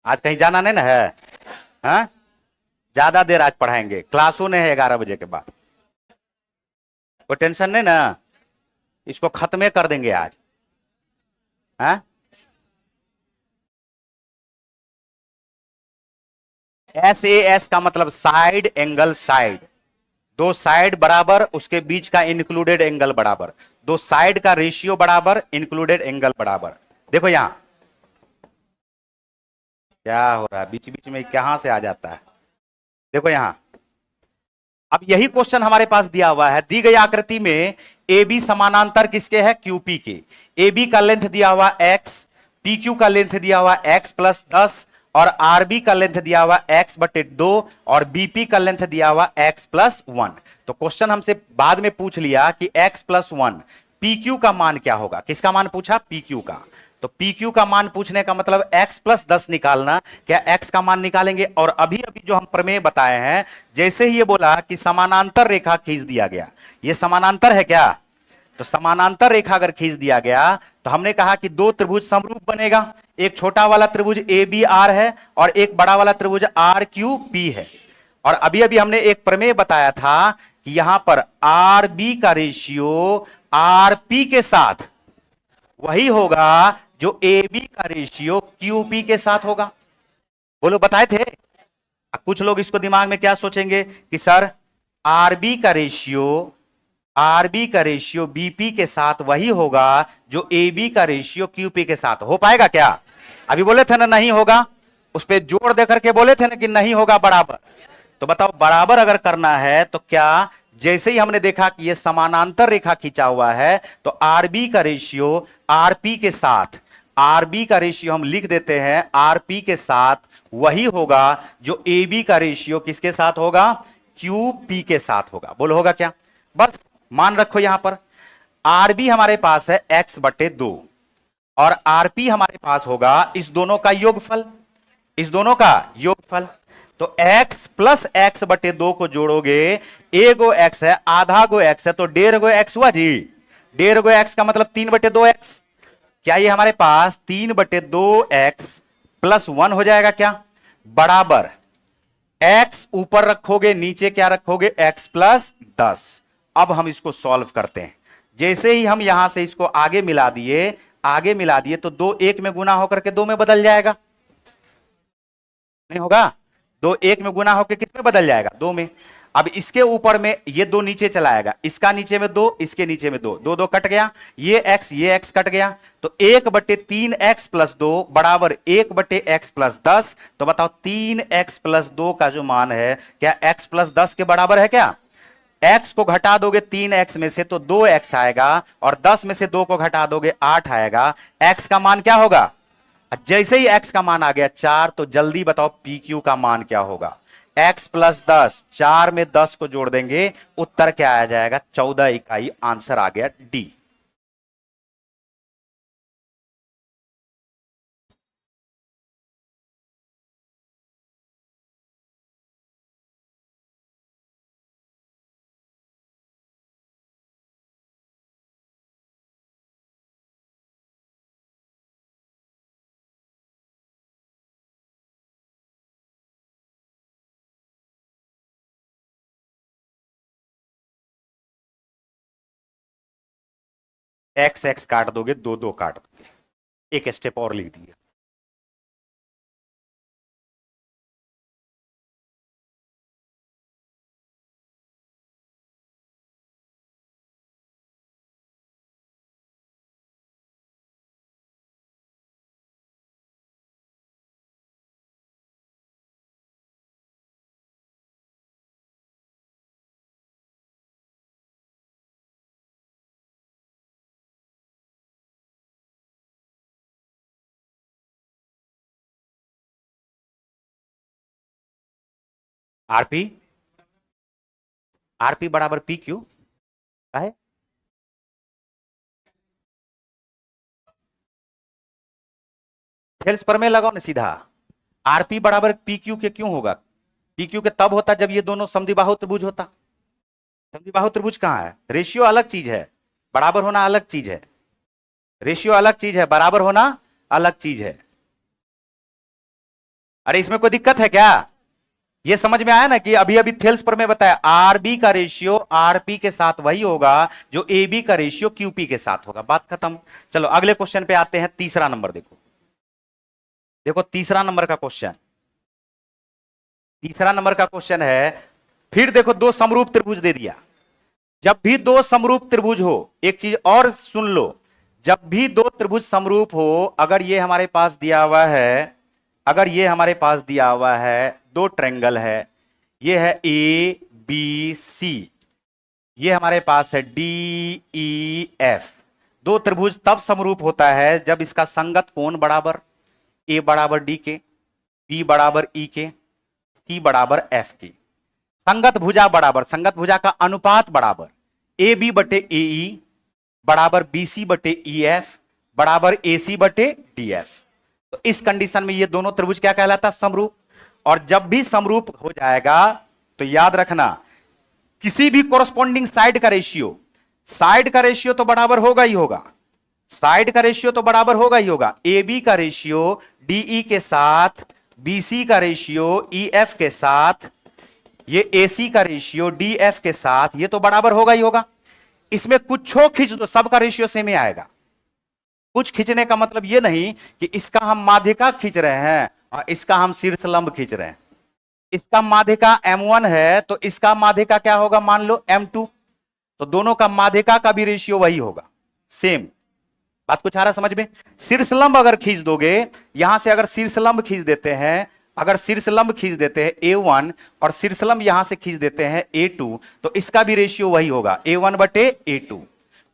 आज कहीं जाना नहीं ना है, हाँ ज्यादा देर आज पढ़ाएंगे। क्लासों ने है 11 बजे के बाद, कोई टेंशन नहीं ना, इसको खत्म कर देंगे आज। हाँ SAS का मतलब साइड एंगल, साइड दो साइड बराबर, उसके बीच का इंक्लूडेड एंगल बराबर, दो साइड का रेशियो बराबर, इंक्लूडेड एंगल बराबर। देखो यहां क्या हो रहा है, बीच बीच में कहां से आ जाता है। देखो यहां, अब यही क्वेश्चन हमारे पास दिया हुआ है। दी गई आकृति में ए बी समानांतर किसके है, क्यूपी के। ए बी का लेंथ दिया हुआ x, पी क्यू का लेंथ दिया हुआ x+10 और आर बी का लेंथ दिया हुआ x/2 और बीपी का लेंथ दिया हुआ x+1। तो क्वेश्चन हमसे बाद में पूछ लिया कि x+1 पी क्यू का मान क्या होगा। किसका मान पूछा, पी क्यू का। तो पी क्यू का मान पूछने का मतलब x+10 निकालना। क्या x का मान निकालेंगे। और अभी अभी जो हम प्रमेय बताए हैं, जैसे ही ये बोला कि समानांतर रेखा खींच दिया गया, ये समानांतर है क्या, तो समानांतर रेखा अगर खींच दिया गया तो हमने कहा कि दो त्रिभुज समरूप बनेगा। एक छोटा वाला त्रिभुज ए बी आर है और एक बड़ा वाला त्रिभुज आर क्यू पी है। और अभी अभी हमने एक प्रमेय बताया था कि यहां पर आर बी का रेशियो आर पी के साथ वही होगा जो ए बी का रेशियो क्यू पी के साथ होगा। बोलो, बताए थे। अब कुछ लोग इसको दिमाग में क्या सोचेंगे कि सर आरबी का रेशियो बीपी के साथ वही होगा जो ए बी का रेशियो क्यूपी के साथ। हो पाएगा क्या? अभी बोले थे ना नहीं होगा, उस पर जोर देकर के बोले थे ना कि नहीं होगा बराबर। तो बताओ, बराबर अगर करना है तो क्या, जैसे ही हमने देखा कि ये समानांतर रेखा खींचा हुआ है तो आरबी का रेशियो आरपी के साथ, आरबी का रेशियो हम लिख देते हैं आरपी के साथ वही होगा जो ए बी का रेशियो किसके साथ होगा, क्यू पी के साथ होगा। बोलो होगा क्या? बस मान रखो यहां पर आरबी हमारे पास है x/2 और आरपी हमारे पास होगा इस दोनों का योगफल, इस दोनों का योगफल। तो x प्लस x/2 को जोड़ोगे, ए गो x है, आधा गो x है, तो 1.5 गो x हुआ जी। 1.5 गो x का मतलब 3/2x। क्या ये हमारे पास 3/2x प्लस 1 हो जाएगा क्या? बराबर x ऊपर रखोगे, नीचे क्या रखोगे, x प्लस 10। अब हम इसको सॉल्व करते हैं। जैसे ही हम यहां से इसको आगे मिला दिए तो 2 1 में गुना होकर के 2 में बदल जाएगा। नहीं होगा? 2 1 में गुना होकर किस में बदल जाएगा, 2 में। अब इसके ऊपर में ये 2 नीचे चला आएगा, इसका नीचे में 2, इसके नीचे में 2, 2 2 कट गया, ये x कट गया, तो 1/3x प्लस 2 बराबर 1/x प्लस 10। तो बताओ 3x प्लस 2 का जो मान है क्या x प्लस 10 के बराबर है क्या? x को घटा दोगे 3x में से तो 2x आएगा और 10 में से 2 को घटा दोगे 8 आएगा। x का मान क्या होगा? जैसे ही x का मान आ गया 4, तो जल्दी बताओ PQ का मान क्या होगा? x प्लस 10, 4 में 10 को जोड़ देंगे, उत्तर क्या आ जाएगा? 14 इकाई। आंसर आ गया डी। एक्स एक्स काट दोगे, 2 2 काट दोगे। एक स्टेप और लिख दिया। आरपी, आरपी बराबर पी क्यू है। थेल्स प्रमेय लगाओ ना सीधा। आरपी बराबर पी क्यू के क्यों होगा? पी क्यू के तब होता जब ये दोनों समद्विबाहु त्रिभुज होता। समद्विबाहु त्रिभुज कहां है? रेशियो अलग चीज है, बराबर होना अलग चीज है। रेशियो अलग चीज है, बराबर होना अलग चीज है। अरे इसमें कोई दिक्कत है क्या? ये समझ में आया ना कि अभी अभी थेल्स प्रमेय बताया आरबी का रेशियो आरपी के साथ वही होगा जो ए बी का रेशियो क्यूपी के साथ होगा। बात खत्म। चलो अगले क्वेश्चन पे आते हैं। तीसरा नंबर देखो, देखो तीसरा नंबर का क्वेश्चन, तीसरा नंबर का क्वेश्चन है। फिर देखो दो समरूप त्रिभुज दे दिया। जब भी दो समरूप त्रिभुज हो, एक चीज और सुन लो, जब भी दो त्रिभुज समरूप हो, अगर ये हमारे पास दिया हुआ है, अगर ये हमारे पास दिया हुआ है, दो ट्रायंगल है, ये है ए बी सी, ये हमारे पास है डी ई एफ। दो त्रिभुज तब समरूप होता है जब इसका संगत कोण बराबर, ए बराबर डी के, बी बराबर ई के, सी बराबर एफ के। संगत भुजा बराबर, संगत भुजा का अनुपात बराबर ए बी बटे ए ई बराबर बी सी बटे ई एफ बराबर ए सी बटे डी एफ। तो इस कंडीशन में ये दोनों त्रिभुज क्या कहलाता? समरूप। और जब भी समरूप हो जाएगा तो याद रखना, किसी भी कोरस्पॉन्डिंग साइड का रेशियो साइड का रेशियो तो बराबर होगा ही होगा, साइड का रेशियो तो बराबर होगा ही होगा। ए बी का रेशियो डीई के साथ, बीसी का रेशियो ईएफ के साथ, ये एसी का रेशियो डीएफ के साथ, ये तो बराबर होगा ही होगा। इसमें कुछ खींच दो, सबका रेशियो सेम ही आएगा। कुछ खींचने का मतलब ये नहीं कि इसका हम माध्यिका खींच रहे हैं और इसका हम शीर्षलंब खींच रहे हैं। इसका माध्यिका M1 है तो इसका माध्यिका क्या होगा, मान लो M2, तो दोनों का माध्यिका का भी रेशियो वही होगा, सेम। बात कुछ आ रहा समझ में? शीर्षलंब अगर खींच दोगे, यहां से अगर शीर्षलंब खींच देते हैं, अगर शीर्षलंब खींच देते हैं A1 और शीर्षलंब यहां से खींच देते हैं A2, तो इसका भी रेशियो वही होगा, A1 बटे A2।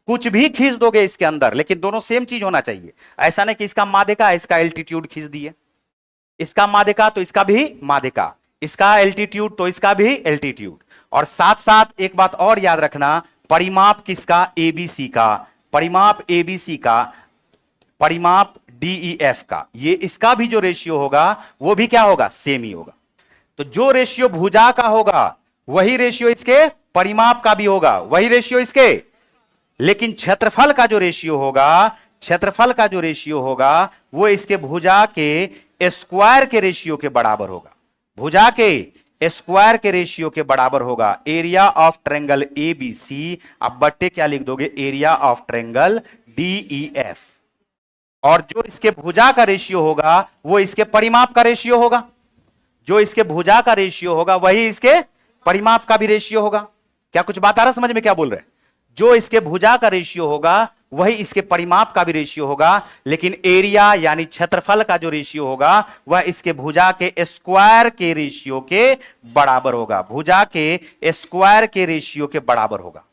कुछ भी खींच दोगे इसके अंदर, लेकिन दोनों सेम चीज होना चाहिए। ऐसा नहीं कि इसका माध्यिका इसका एल्टीट्यूड खींच दिए, इसका माध्यिका तो इसका भी माध्यिका, इसका एल्टीट्यूड तो इसका भी एल्टीट्यूड। और साथ साथ एक बात और याद रखना, परिमाप किसका, एबीसी का, परिमाप एबीसी का, परिमाप डीईएफ का, ये इसका भी जो रेशियो होगा वो भी क्या होगा, सेम ही होगा। तो जो रेशियो भुजा का होगा वही रेशियो इसके परिमाप का भी होगा, वही रेशियो इसके। लेकिन क्षेत्रफल का जो रेशियो होगा, क्षेत्रफल का जो रेशियो होगा वो इसके भुजा के स्क्वायर के रेशियो के बराबर होगा, भुजा के स्क्वायर के रेशियो के बराबर होगा। एरिया ऑफ ट्रायंगल एबीसी, अब बट्टे क्या लिख दोगे, एरिया ऑफ ट्रायंगल डीईएफ। और जो इसके भुजा का रेशियो होगा वो इसके परिमाप का रेशियो होगा, जो इसके भुजा का रेशियो होगा वही इसके परिमाप का भी रेशियो होगा। क्या कुछ बात आ रहा समझ में, क्या बोल रहे हैं? जो इसके भुजा का रेशियो होगा वही इसके परिमाप का भी रेशियो होगा, लेकिन एरिया यानी क्षेत्रफल का जो रेशियो होगा वह इसके भुजा के स्क्वायर के रेशियो के बराबर होगा, भुजा के स्क्वायर के रेशियो के बराबर होगा।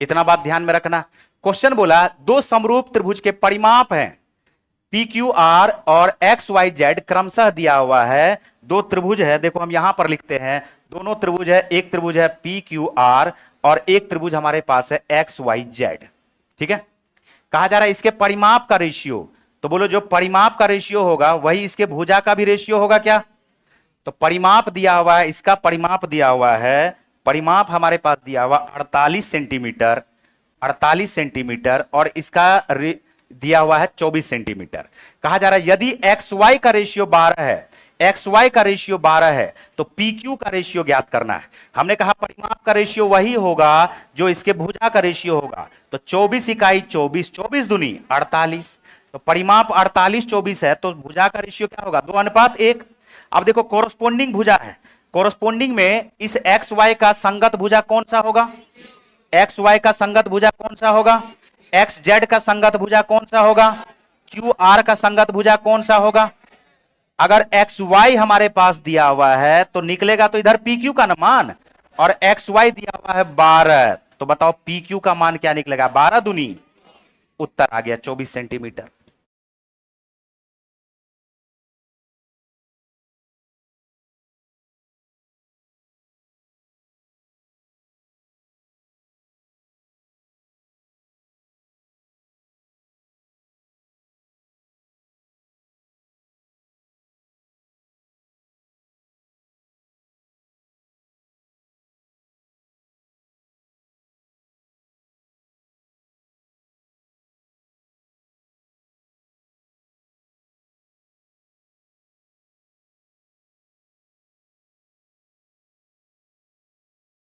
इतना बात ध्यान में रखना। क्वेश्चन बोला दो समरूप त्रिभुज के परिमाप हैं PQR और XYZ क्रमशः दिया हुआ है। दो त्रिभुज है, देखो हम यहां पर लिखते हैं, दोनों त्रिभुज है, एक त्रिभुज है PQR और एक त्रिभुज हमारे पास है XYZ। ठीक है, कहा जा रहा है इसके परिमाप का रेशियो, तो बोलो जो परिमाप का रेशियो होगा वही इसके भुजा का भी रेशियो होगा क्या? तो परिमाप दिया हुआ है, इसका परिमाप दिया हुआ है, परिमाप हमारे पास दिया हुआ 48 सेंटीमीटर, 48 सेंटीमीटर, और इसका दिया हुआ है 24 सेंटीमीटर। कहा जा रहा है यदि XY का रेशियो 12 है, XY का रेशियो 12 है तो PQ का रेशियो ज्ञात करना है। हमने कहा परिमाप का रेशियो वही होगा जो इसके भुजा का रेशियो होगा, तो 24 इकाई 24, 24 दूनी 48, तो परिमाप 48 24 है, तो भुजा का रेशियो क्या होगा, 2:1। अब देखो कोरस्पोंडिंग भुजा है, कोरस्पोंडिंग में इस XY का संगत भुजा कौन सा होगा, XY का संगत भुजा कौन सा होगा, XZ का संगत भुजा कौन सा होगा, QR का संगत भुजा कौन सा होगा। अगर XY हमारे पास दिया हुआ है तो निकलेगा तो इधर PQ का ना मान, और XY दिया हुआ है 12, तो बताओ PQ का मान क्या निकलेगा, 12 दूनी, उत्तर आ गया 24 सेंटीमीटर।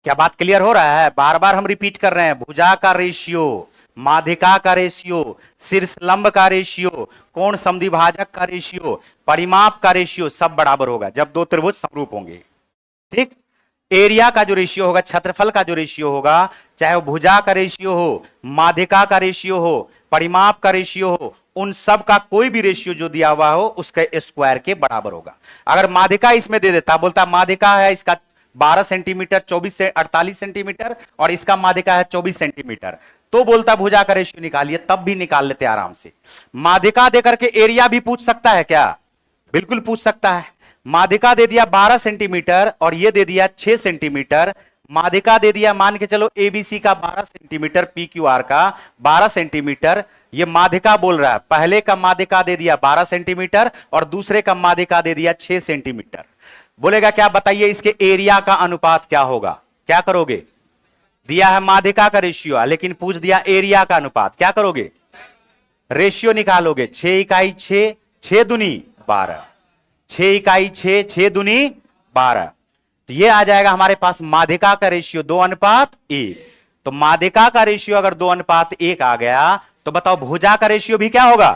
क्या बात क्लियर हो रहा है? बार बार हम रिपीट कर रहे हैं, भुजा का रेशियो, माध्यिका का रेशियो, शीर्षलंब का रेशियो, कोण समद्विभाजक का रेशियो, परिमाप का रेशियो सब बराबर होगा जब दो त्रिभुज समरूप होंगे। ठीक, एरिया का जो रेशियो होगा, क्षेत्रफल का जो रेशियो होगा, चाहे वो भुजा का रेशियो हो, माध्यिका का रेशियो हो, परिमाप का रेशियो हो, उन सब का कोई भी रेशियो जो दिया हुआ हो उसके स्क्वायर के बराबर होगा। अगर माध्यिका इसमें दे देता, बोलता माध्यिका है इसका 12 सेंटीमीटर, 24 से 48 सेंटीमीटर, और इसका माध्यिका है 24 सेंटीमीटर, तो बोलता भुजा का रेशियो निकालिए, तब भी निकाल लेते आराम से। माध्यिका देकर के एरिया भी पूछ सकता है क्या? बिल्कुल पूछ सकता है। माध्यिका दे दिया 12 सेंटीमीटर और ये दे दिया 6 सेंटीमीटर, माध्यिका दे दिया मान के चलो एबीसी का 12 सेंटीमीटर, PQR का 12 सेंटीमीटर, ये माध्यिका बोल रहा है, पहले का माध्यिका दे दिया 12 सेंटीमीटर और दूसरे का माध्यिका दे दिया 6 सेंटीमीटर। बोलेगा क्या, बताइए इसके एरिया का अनुपात क्या होगा, क्या करोगे, दिया है माध्यिका का रेशियो, लेकिन पूछ दिया एरिया का अनुपात, क्या करोगे? रेशियो निकालोगे। 6 इकाई 6, 6 दूनी 12, 6 इकाई 6, 6 दूनी 12। तो ये आ जाएगा हमारे पास माध्यिका का रेशियो 2:1। तो माध्यिका का रेशियो अगर 2:1 आ गया तो बताओ भुजा का रेशियो भी क्या होगा?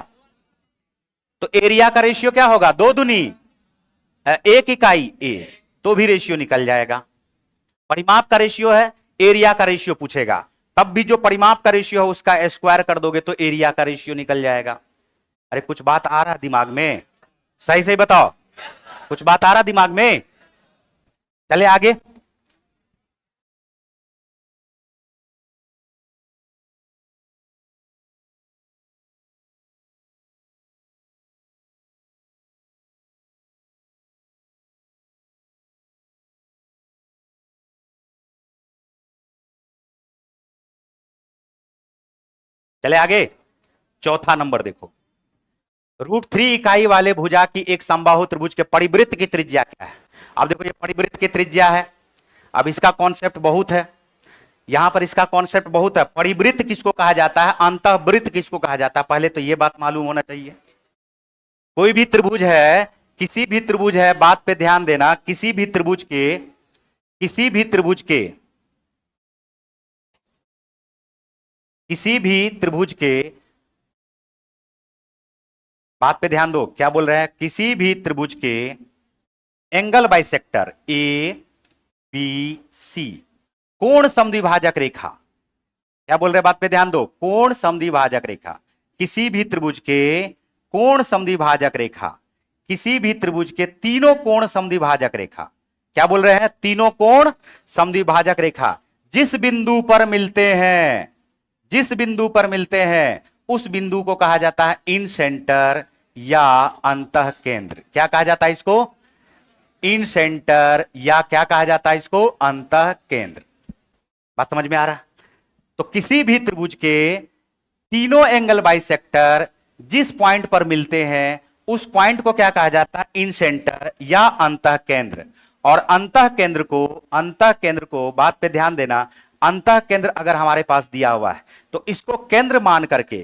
तो एरिया का रेशियो क्या होगा? 2 दूनी 1 इकाई ए, तो भी रेशियो निकल जाएगा। परिमाप का रेशियो है, एरिया का रेशियो पूछेगा, तब भी जो परिमाप का रेशियो है उसका स्क्वायर कर दोगे तो एरिया का रेशियो निकल जाएगा। अरे कुछ बात आ रहा है दिमाग में? सही सही बताओ, कुछ बात आ रहा दिमाग में? चले आगे। चले आगे। चौथा नंबर देखो, √3 इकाई वाले भुजा की एक समबाहु त्रिभुज के परिवृत्त की त्रिज्या क्या है? अब देखो ये परिवृत्त की त्रिज्या है। अब इसका कॉन्सेप्ट बहुत है, यहां पर इसका कॉन्सेप्ट बहुत है। परिवृत्त किसको कहा जाता है, अंतःवृत्त किसको कहा जाता है, पहले तो ये बात मालूम होना चाहिए। कोई भी त्रिभुज है, किसी भी त्रिभुज है, बात पे ध्यान देना, किसी भी त्रिभुज के किसी भी त्रिभुज के किसी भी त्रिभुज के बात पे ध्यान दो, क्या बोल रहे हैं? किसी भी त्रिभुज के angle bisector A B C, कोण समद्विभाजक रेखा, क्या बोल रहे हैं? बात पे ध्यान दो, कोण समद्विभाजक रेखा, किसी भी त्रिभुज के कोण समद्विभाजक रेखा, किसी भी त्रिभुज के तीनों कोण समद्विभाजक रेखा, क्या बोल रहे हैं? तीनों कोण समद्विभाजक रेखा जिस बिंदु पर मिलते हैं, जिस बिंदु पर मिलते हैं उस बिंदु को कहा जाता है इन सेंटर या अंतः केंद्र। क्या कहा जाता है इसको? इन सेंटर, या क्या कहा जाता है इसको? अंतः केंद्र। बात समझ में आ रहा? तो किसी भी त्रिभुज के तीनों एंगल बाइसेक्टर जिस पॉइंट पर मिलते हैं उस पॉइंट को क्या कहा जाता है? इन सेंटर या अंतः केंद्र। और अंतः केंद्र को बात पे ध्यान देना, अंतः केंद्र अगर हमारे पास दिया हुआ है तो इसको केंद्र मान करके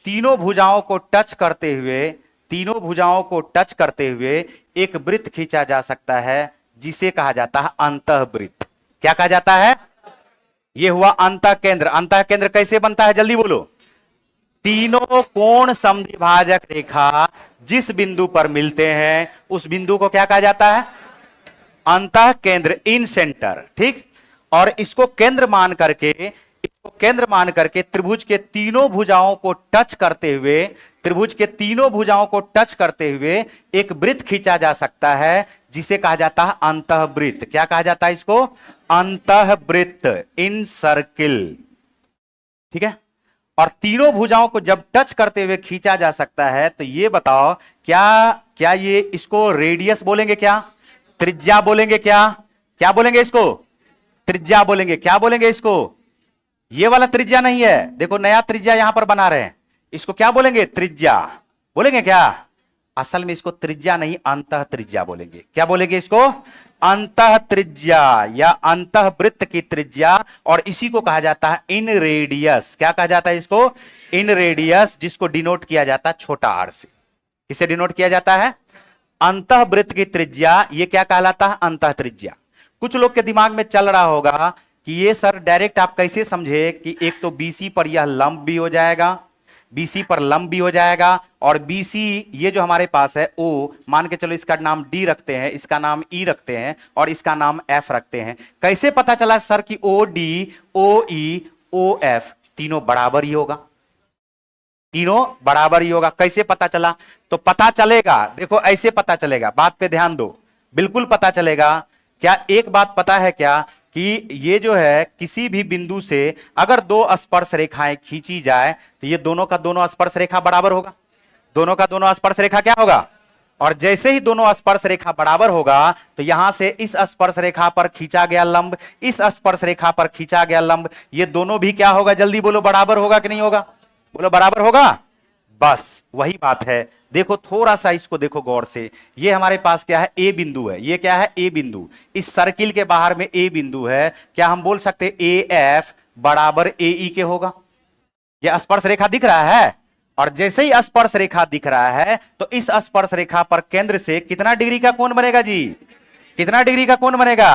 तीनों भुजाओं को टच करते हुए एक वृत्त खींचा जा सकता है जिसे कहा जाता है अंतःवृत्त। क्या कहा जाता है? यह हुआ अंतः केंद्र। अंतः केंद्र कैसे बनता है, जल्दी बोलो? तीनों कोण समद्विभाजक रेखा जिस बिंदु पर मिलते हैं उस बिंदु को क्या कहा जाता है? अंतः केंद्र, इन सेंटर। ठीक, और इसको केंद्र मान करके त्रिभुज के तीनों भुजाओं को टच करते हुए एक वृत्त खींचा जा सकता है जिसे कहा जाता है अंतःवृत्त। क्या कहा जाता है इसको? अंतःवृत्त, इन सर्किल। ठीक है, और तीनों भुजाओं को जब टच करते हुए खींचा जा सकता है तो ये बताओ क्या ये इसको रेडियस बोलेंगे, क्या त्रिज्या बोलेंगे, क्या बोलेंगे इसको? त्रिज्या बोलेंगे। क्या बोलेंगे इसको? ये वाला त्रिज्या नहीं है, देखो नया त्रिज्या यहां पर बना रहे हैं, इसको क्या बोलेंगे? त्रिज्या बोलेंगे। क्या असल में इसको त्रिज्या नहीं अंतः त्रिज्या बोलेंगे। क्या बोलेंगे इसको? अंतः त्रिज्या या अंतःवृत्त की त्रिज्या, और इसी को कहा जाता है इन रेडियस। क्या कहा जाता है इसको? इन रेडियस, जिसको डिनोट किया जाता है छोटा आर से। किसे डिनोट किया जाता है? अंतःवृत्त की त्रिज्या। ये क्या कहलाता है? अंतः त्रिज्या। कुछ लोग के दिमाग में चल रहा होगा कि ये सर डायरेक्ट आप कैसे समझे कि एक तो बीसी पर यह लंब भी हो जाएगा, बीसी पर लंब भी हो जाएगा, और बीसी ये जो हमारे पास है ओ, मान के चलो इसका नाम डी रखते हैं, इसका नाम ई रखते हैं, और इसका नाम एफ रखते हैं। कैसे पता चला सर कि ओ डी, ओ ई, ओ एफ तीनों बराबर ही होगा? तीनों बराबर ही होगा। कैसे पता चला? तो पता चलेगा, देखो ऐसे पता चलेगा, बात पे ध्यान दो, बिल्कुल पता चलेगा। क्या एक बात पता है क्या कि ये जो है किसी भी बिंदु से अगर दो स्पर्श रेखाएं खींची जाए तो ये दोनों का दोनों स्पर्श रेखा बराबर होगा। दोनों का दोनों स्पर्श रेखा क्या होगा? और जैसे ही दोनों स्पर्श रेखा बराबर होगा तो यहां से इस स्पर्श रेखा पर खींचा गया लंब, इस स्पर्श रेखा पर खींचा गया लंब, ये दोनों भी क्या होगा? जल्दी बोलो, बराबर होगा कि नहीं होगा? बोलो बराबर होगा। बस वही बात है। देखो थोड़ा सा इसको देखो गौर से, ये हमारे पास क्या है, ए बिंदु है, ये क्या है, ए बिंदु। इस सर्किल के बाहर में ए बिंदु है, क्या हम बोल सकते ए एफ बराबर ए ई के होगा? ये स्पर्श रेखा दिख रहा है, और जैसे ही स्पर्श रेखा दिख रहा है तो इस स्पर्श रेखा पर केंद्र से कितना डिग्री का कोण बनेगा जी? कितना डिग्री का कोण बनेगा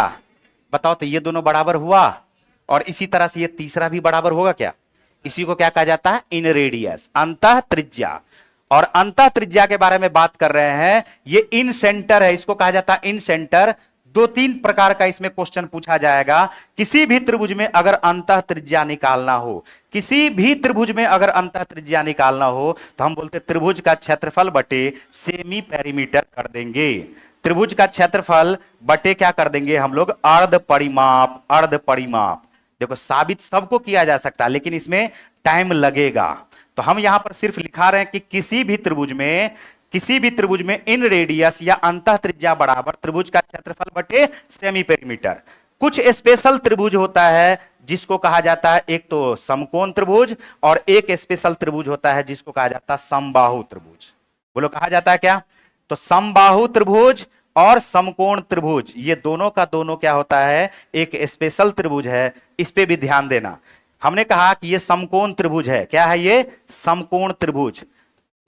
बताओ? तो ये दोनों बराबर हुआ, और इसी तरह से ये तीसरा भी बराबर होगा क्या? इसी को क्या कहा जाता है, इन रेडियस, अंतः त्रिज्या। और अंतः त्रिज्या के बारे में बात कर रहे हैं, ये इन सेंटर है, इसको कहा जाता है इन सेंटर। दो तीन प्रकार का इसमें क्वेश्चन पूछा जाएगा। किसी भी त्रिभुज में अगर अंतः त्रिज्या निकालना हो, किसी भी त्रिभुज में अगर अंतः त्रिज्या निकालना हो, तो हम बोलते त्रिभुज का क्षेत्रफल बटे सेमी पेरीमीटर कर देंगे। त्रिभुज का क्षेत्रफल बटे क्या कर देंगे हम लोग, अर्ध परिमाप। अर्ध परिमाप देखो साबित सबको किया जा सकता है, लेकिन इसमें टाइम लगेगा। तो हम यहां पर सिर्फ लिखा रहे हैं कि किसी भी त्रिभुज में इन रेडियस या अंतः त्रिज्या बराबर त्रिभुज का क्षेत्रफल बटे सेमी पेरीमीटर। कुछ स्पेशल त्रिभुज होता है जिसको कहा जाता है, एक तो समकोण त्रिभुज, और एक स्पेशल त्रिभुज होता है जिसको कहा जाता है समबाहु त्रिभुज। बोलो कहा जाता है क्या? तो समबाहु त्रिभुज और समकोण त्रिभुज, ये दोनों का दोनों क्या होता है, एक स्पेशल त्रिभुज है। इस पे भी ध्यान देना। हमने कहा कि ये समकोण त्रिभुज है। क्या है ये? समकोण त्रिभुज।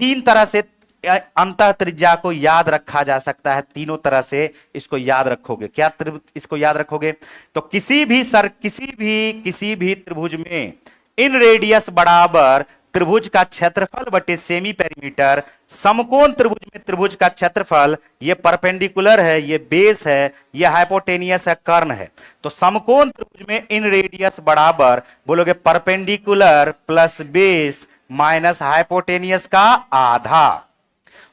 तीन तरह से अंतः त्रिज्या को याद रखा जा सकता है, तीनों तरह से इसको याद रखोगे। क्या इसको याद रखोगे? तो किसी भी त्रिभुज में इन रेडियस बराबर त्रिभुज का क्षेत्रफल बटे सेमी पेरीमीटर। समकोण त्रिभुज में त्रिभुज का क्षेत्रफल, ये परपेंडिकुलर है, ये बेस है, ये हाइपोटेनियस है, कर्ण है। तो समकोण त्रिभुज में इन रेडियस बराबर बोलोगे perpendicular plus base minus hypotenuse का आधा।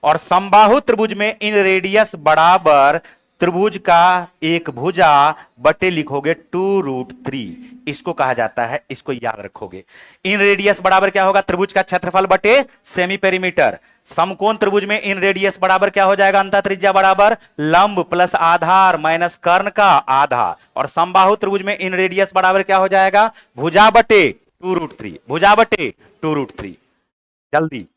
और समबाहु त्रिभुज में इन रेडियस बराबर त्रिभुज का एक भुजा बटे लिखोगे 2√3। इसको कहा जाता है, इसको याद रखोगे। इन रेडियस बराबर क्या होगा, त्रिभुज का क्षेत्रफल बटे सेमी पेरीमीटर। समकोण त्रिभुज में इन रेडियस बराबर क्या हो जाएगा, अंतः त्रिज्या बराबर लंब प्लस आधार माइनस कर्ण का आधा। और समबाहु त्रिभुज में इन रेडियस बराबर क्या हो जाएगा, भुजा बटे 2√3। भुजा बटे 2√3। जल्दी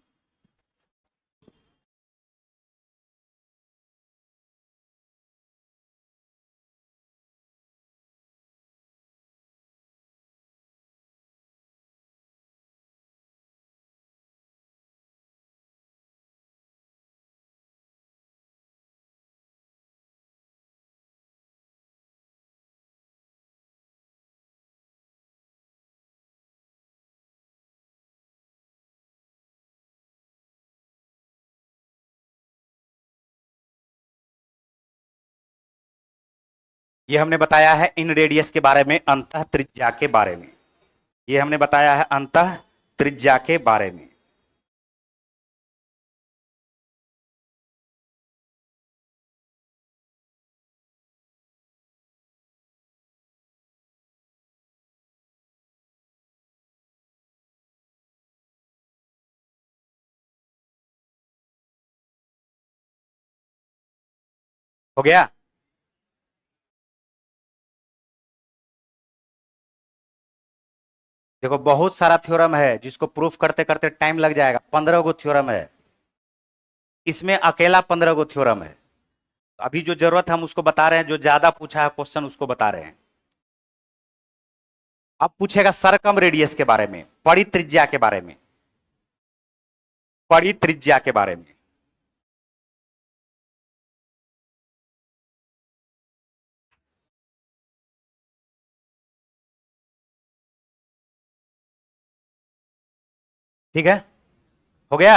ये हमने बताया है इन रेडियस के बारे में, अंतः त्रिज्या के बारे में। ये हमने बताया है अंतः त्रिज्या के बारे में। हो गया? देखो बहुत सारा थ्योरम है जिसको प्रूफ करते करते टाइम लग जाएगा। 15 गो थ्योरम है, इसमें अकेला 15 गो थ्योरम है। अभी जो जरूरत है हम उसको बता रहे हैं, जो ज्यादा पूछा है क्वेश्चन उसको बता रहे हैं। अब पूछेगा सरकम रेडियस के बारे में, परित्रिज्या के बारे में, परित्रिज्या के बारे में। ठीक है, हो गया?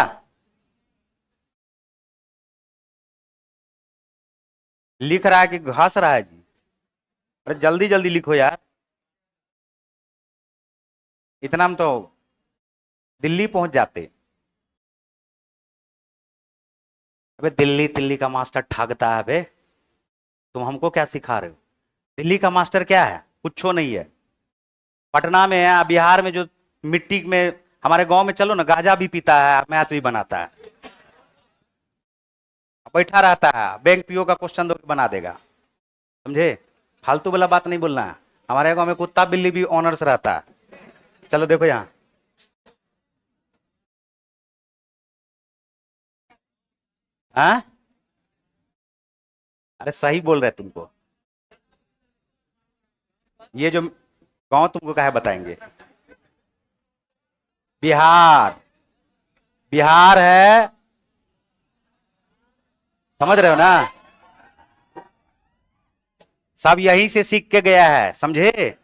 लिख रहा है कि घास रहा है जी? अरे जल्दी जल्दी लिखो यार, इतना हम तो दिल्ली पहुंच जाते। अबे दिल्ली दिल्ली का मास्टर ठगता है बे। तुम हमको क्या सिखा रहे हो? दिल्ली का मास्टर क्या है, कुछ नहीं है। पटना में है, बिहार में जो मिट्टी में, हमारे गांव में चलो ना, गांजा भी पीता है, मैथ भी बनाता है, बैठा रहता है, बैंक पीओ का क्वेश्चन दो बना देगा। समझे? फालतू वाला बात नहीं बोलना है। हमारे गांव में कुत्ता बिल्ली भी ऑनर्स रहता है। चलो देखो यहाँ, हाँ, अरे सही बोल रहे तुमको। ये जो गांव तुमको कहा बताएंगे, बिहार। बिहार है, समझ रहे हो ना? सब यहीं से सीख के गया है, समझे?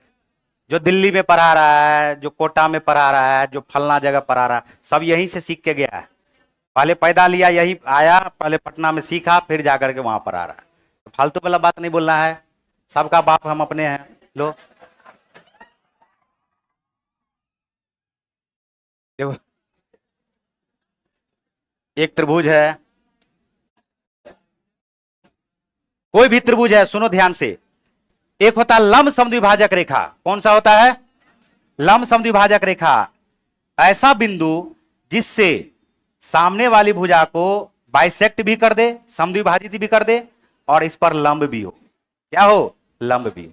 जो दिल्ली में पढ़ा रहा है, जो कोटा में पढ़ा रहा है, जो फलना जगह पढ़ा रहा है, सब यहीं से सीख के गया है। पहले पैदा लिया यही आया, पहले पटना में सीखा, फिर जाकर के वहां पढ़ा रहा है। तो फालतू वाला बात नहीं बोलना है। सबका बाप हम अपने हैं। लो देखो, एक त्रिभुज है, कोई भी त्रिभुज है, सुनो ध्यान से। एक होता है लंब समद्विभाजक रेखा। कौन सा होता है? लंब समद्विभाजक रेखा। ऐसा बिंदु जिससे सामने वाली भुजा को बाइसेक्ट भी कर दे, समद्विभाजित भी कर दे, और इस पर लंब भी हो। क्या हो? लंब भी।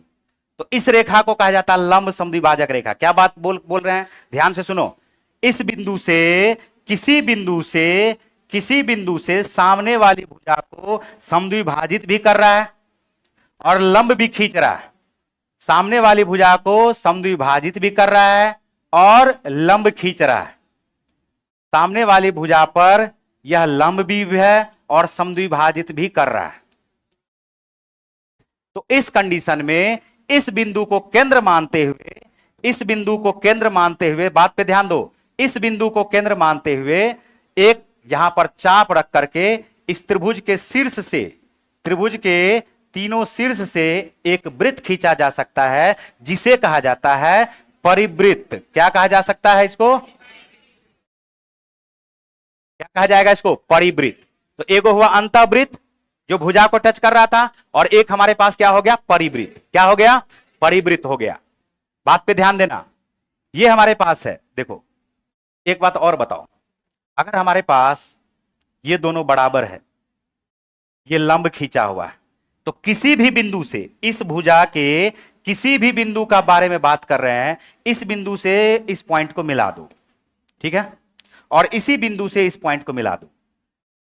तो इस रेखा को कहा जाता है लंब समद्विभाजक रेखा। क्या बात बोल रहे हैं? ध्यान से सुनो। इस बिंदु से किसी बिंदु से सामने वाली भुजा को समद्विभाजित भी कर रहा है और लंब भी खींच रहा है। सामने वाली भुजा को समद्विभाजित भी कर रहा है और लंब खींच रहा है। सामने वाली भुजा पर यह लंब भी है और समद्विभाजित भी कर रहा है। तो इस कंडीशन में इस बिंदु को केंद्र मानते हुए, बात पे ध्यान दो, इस बिंदु को केंद्र मानते हुए एक यहां पर चाप रख करके इस त्रिभुज के शीर्ष से, त्रिभुज के तीनों शीर्ष से एक वृत्त खींचा जा सकता है, जिसे कहा जाता है परिवृत्त। क्या कहा जा सकता है इसको? क्या कहा जाएगा इसको? परिवृत्त। तो एक हुआ अंतःवृत्त जो भुजा को टच कर रहा था, और एक हमारे पास क्या हो गया? परिवृत्त। क्या हो गया? परिवृत्त हो गया। बात पे ध्यान देना, ये हमारे पास है। देखो एक बात और बताओ, अगर हमारे पास ये दोनों बराबर है, ये लंब खींचा हुआ है, तो किसी भी बिंदु से, इस भुजा के किसी भी बिंदु का बारे में बात कर रहे हैं, इस बिंदु से इस पॉइंट को मिला दो, ठीक है? और इसी बिंदु से इस पॉइंट को मिला दो,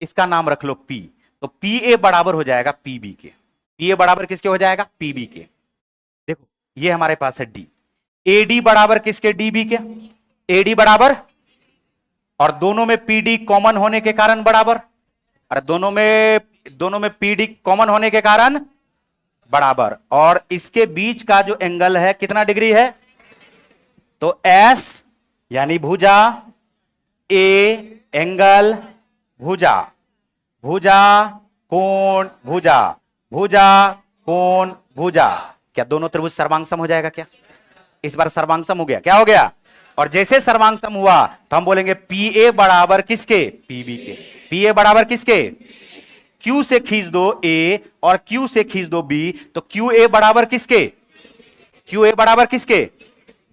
इसका नाम रख लो P। तो PA बराबर हो जाएगा PB के। PA बराबर किसके हो जाएगा? PB के। देखो ये हमारे पास है D। AD बराबर किसके? DB के। AD बराबर, और दोनों में PD कॉमन होने के कारण बराबर, अरे दोनों में PD कॉमन होने के कारण बराबर, और इसके बीच का जो एंगल है कितना डिग्री है? तो S यानी भुजा, A एंगल, भुजा, भुजा कोण, भुजा, भुजा कोण, भुजा। क्या दोनों त्रिभुज सर्वांगसम हो जाएगा? क्या इस बार सर्वांगसम हो गया? क्या हो गया? और जैसे सर्वांगसम हुआ तो हम बोलेंगे PA बराबर किसके? PB के। PA बराबर किसके? Q से खींच दो A और Q से खींच दो B, तो QA बराबर किसके? QA बराबर किसके?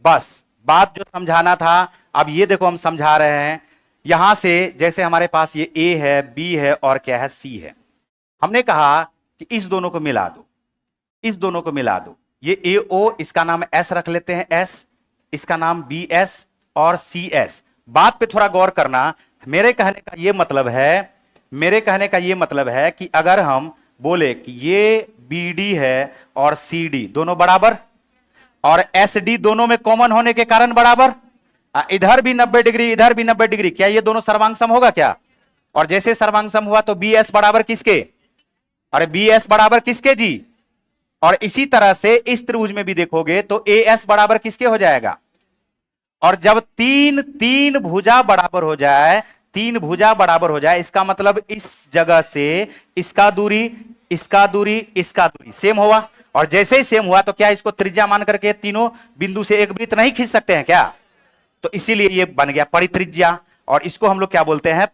बस बात जो समझाना था, अब ये देखो हम समझा रहे हैं। यहां से जैसे हमारे पास ये A है, B है और क्या है? C है। हमने कहा कि इस दोनों को मिला दो, इस दोनों को मिला दो। ये AO, इसका नाम S रख लेते हैं S, इसका नाम BS और CS। बात पे थोड़ा गौर करना। मेरे कहने का ये मतलब है कि अगर हम बोले कि ये BD है और CD दोनों बराबर, और SD दोनों में कॉमन होने के कारण बराबर, इधर भी 90 डिग्री, इधर भी 90 डिग्री, क्या ये दोनों सर्वांगसम होगा क्या? और जैसे सर्वांगसम हुआ तो BS बराबर किसके? अरे BS बराबर किसके जी? और इसी तरह से इस त्रिभुज में भी देखोगे तो AS बराबर किसके हो जाएगा? और जब तीन भुजा बराबर हो जाए, इसका मतलब इस जगह से इसका दूरी, इसका दूरी, इसका दूरी सेम हुआ। और जैसे ही सेम हुआ तो क्या इसको त्रिज्या मान करके तीनों बिंदु से एक वृत्त नहीं खींच सकते हैं क्या? तो इसीलिए ये बन गया परित्रिज्या, और इसको हम लोग क्या बोलते हैं?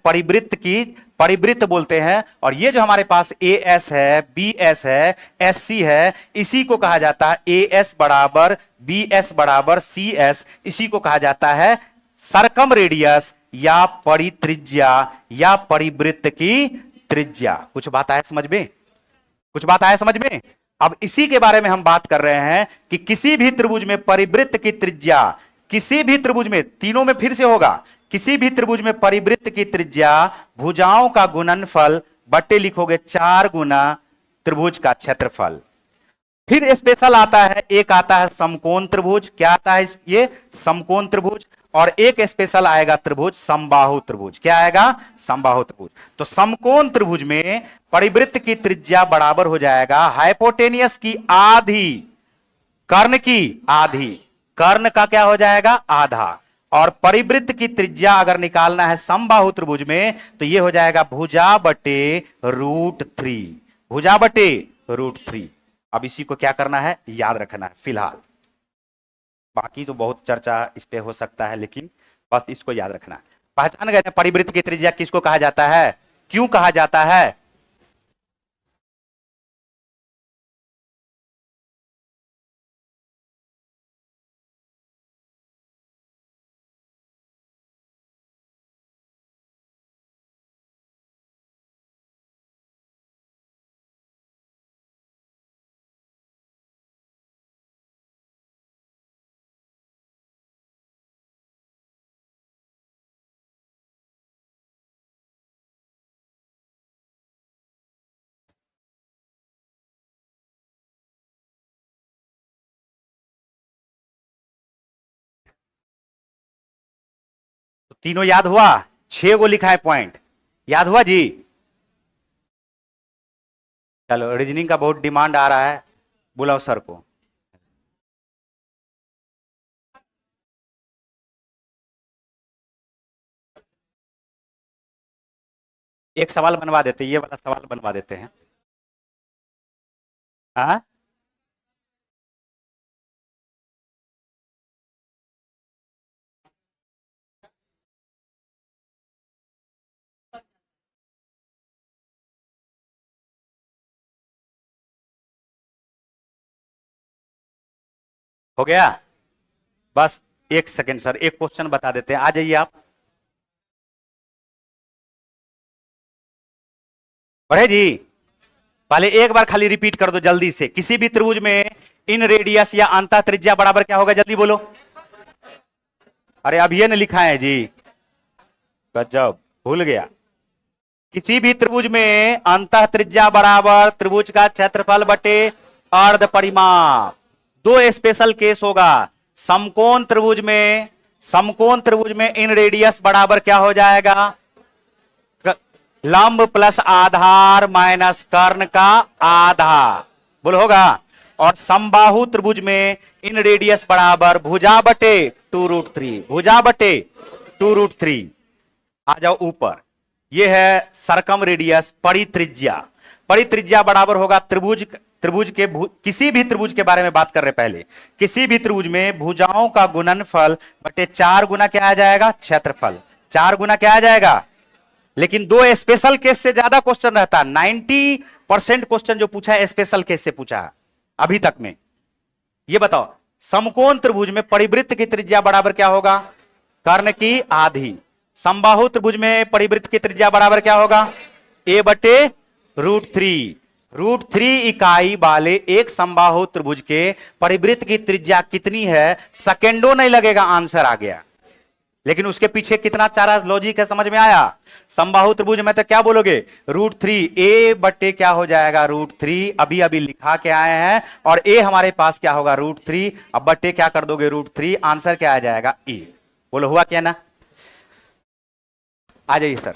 परिवृत्त बोलते हैं। और ये जो हमारे पास AS है, BS है, SC है, इसी को कहा जाता है AS बराबर BS बराबर CS। इसी को कहा जाता है सरकम रेडियस या परित्रिज्या या परिवृत्त की त्रिज्या। कुछ बात आया समझ में? कुछ बात आया समझ में? अब इसी के बारे में हम बात कर रहे हैं कि किसी भी त्रिभुज में परिवृत्त की त्रिज्या, किसी भी त्रिभुज में, तीनों में फिर से होगा, किसी भी त्रिभुज में परिवृत्त की त्रिज्या भुजाओं का गुणनफल बटे लिखोगे 4 गुना त्रिभुज का क्षेत्रफल। फिर स्पेशल आता है, एक आता है समकोण त्रिभुज। क्या आता है ये? समकोण त्रिभुज। और एक स्पेशल आएगा त्रिभुज समबाहु त्रिभुज। क्या आएगा? समबाहु त्रिभुज। तो समकोण त्रिभुज में परिवृत्त की त्रिज्या बराबर हो जाएगा हाइपोटेनियस की आधी, कर्ण की आधी। कर्ण का क्या हो जाएगा? आधा। और परिवृत्त की त्रिज्या अगर निकालना है समबाहु त्रिभुज में तो ये हो जाएगा भुजा बटे √3। भुजा बटे √3। अब इसी को क्या करना है? याद रखना है फिलहाल। बाकी तो बहुत चर्चा इस पे हो सकता है, लेकिन बस इसको याद रखना है। पहचान गए परिवृत्त की त्रिज्या किसको कहा जाता है, क्यों कहा जाता है? तो तीनों याद हुआ? 6 गो लिखा है पॉइंट, याद हुआ जी? चलो, रीजनिंग का बहुत डिमांड आ रहा है, बुलाओ सर को। एक सवाल बनवा देते, ये वाला सवाल बनवा देते हैं। हाँ, हो गया? बस एक सेकंड सर, एक क्वेश्चन बता देते हैं, आ जाइए आप। पढ़े जी? पहले एक बार खाली रिपीट कर दो जल्दी से। किसी भी त्रिभुज में इन रेडियस या अंतः त्रिज्या बराबर क्या होगा? जल्दी बोलो। अरे अब ये न लिखा है जी, गजब, भूल गया। किसी भी त्रिभुज में अंतः त्रिज्या बराबर त्रिभुज का क्षेत्रफल बटे अर्ध परिमाप। दो स्पेशल केस होगा। समकोण त्रिभुज में, समकोण त्रिभुज में इन रेडियस बराबर क्या हो जाएगा? लंब प्लस आधार माइनस कर्ण का आधा, बोल होगा। और समबाहु त्रिभुज में इन रेडियस बराबर भुजा बटे 2√3, भुजा बटे 2√3। आ जाओ ऊपर, यह है सरकम रेडियस परित्रिज्या। परित्रिज्या बराबर होगा त्रिभुज, त्रिभुज के किसी भी त्रिभुज के बारे में बात कर रहे पहले। किसी भी त्रिभुज में भुजाओं का गुणनफल बटे 4 गुना क्या आ जाएगा? क्षेत्रफल। 4 गुना क्या आ जाएगा? लेकिन दो स्पेशल केस से ज्यादा क्वेश्चन रहता है। 90% क्वेश्चन जो पूछा है स्पेशल केस से पूछा है अभी तक में। ये बताओ, समकोण त्रिभुज में परिवृत्त की त्रिज्या बराबर क्या होगा? कर्ण की आधी। समबाहु त्रिभुज में परिवृत्त की त्रिज्या बराबर क्या होगा? a बटे √3। √3 इकाई वाले एक समबाहु त्रिभुज के परिवृत्त की त्रिज्या कितनी है? सेकेंडों नहीं लगेगा, आंसर आ गया। लेकिन उसके पीछे कितना सारा लॉजिक है, समझ में आया? समबाहु त्रिभुज में तो क्या बोलोगे? √3 a बटे क्या हो जाएगा? √3 अभी अभी लिखा के आए हैं, और a हमारे पास क्या होगा? √3। अब बटे क्या कर दोगे? √3। आंसर क्या आ जाएगा? a। बोलो हुआ क्या ना? आ जाइए सर।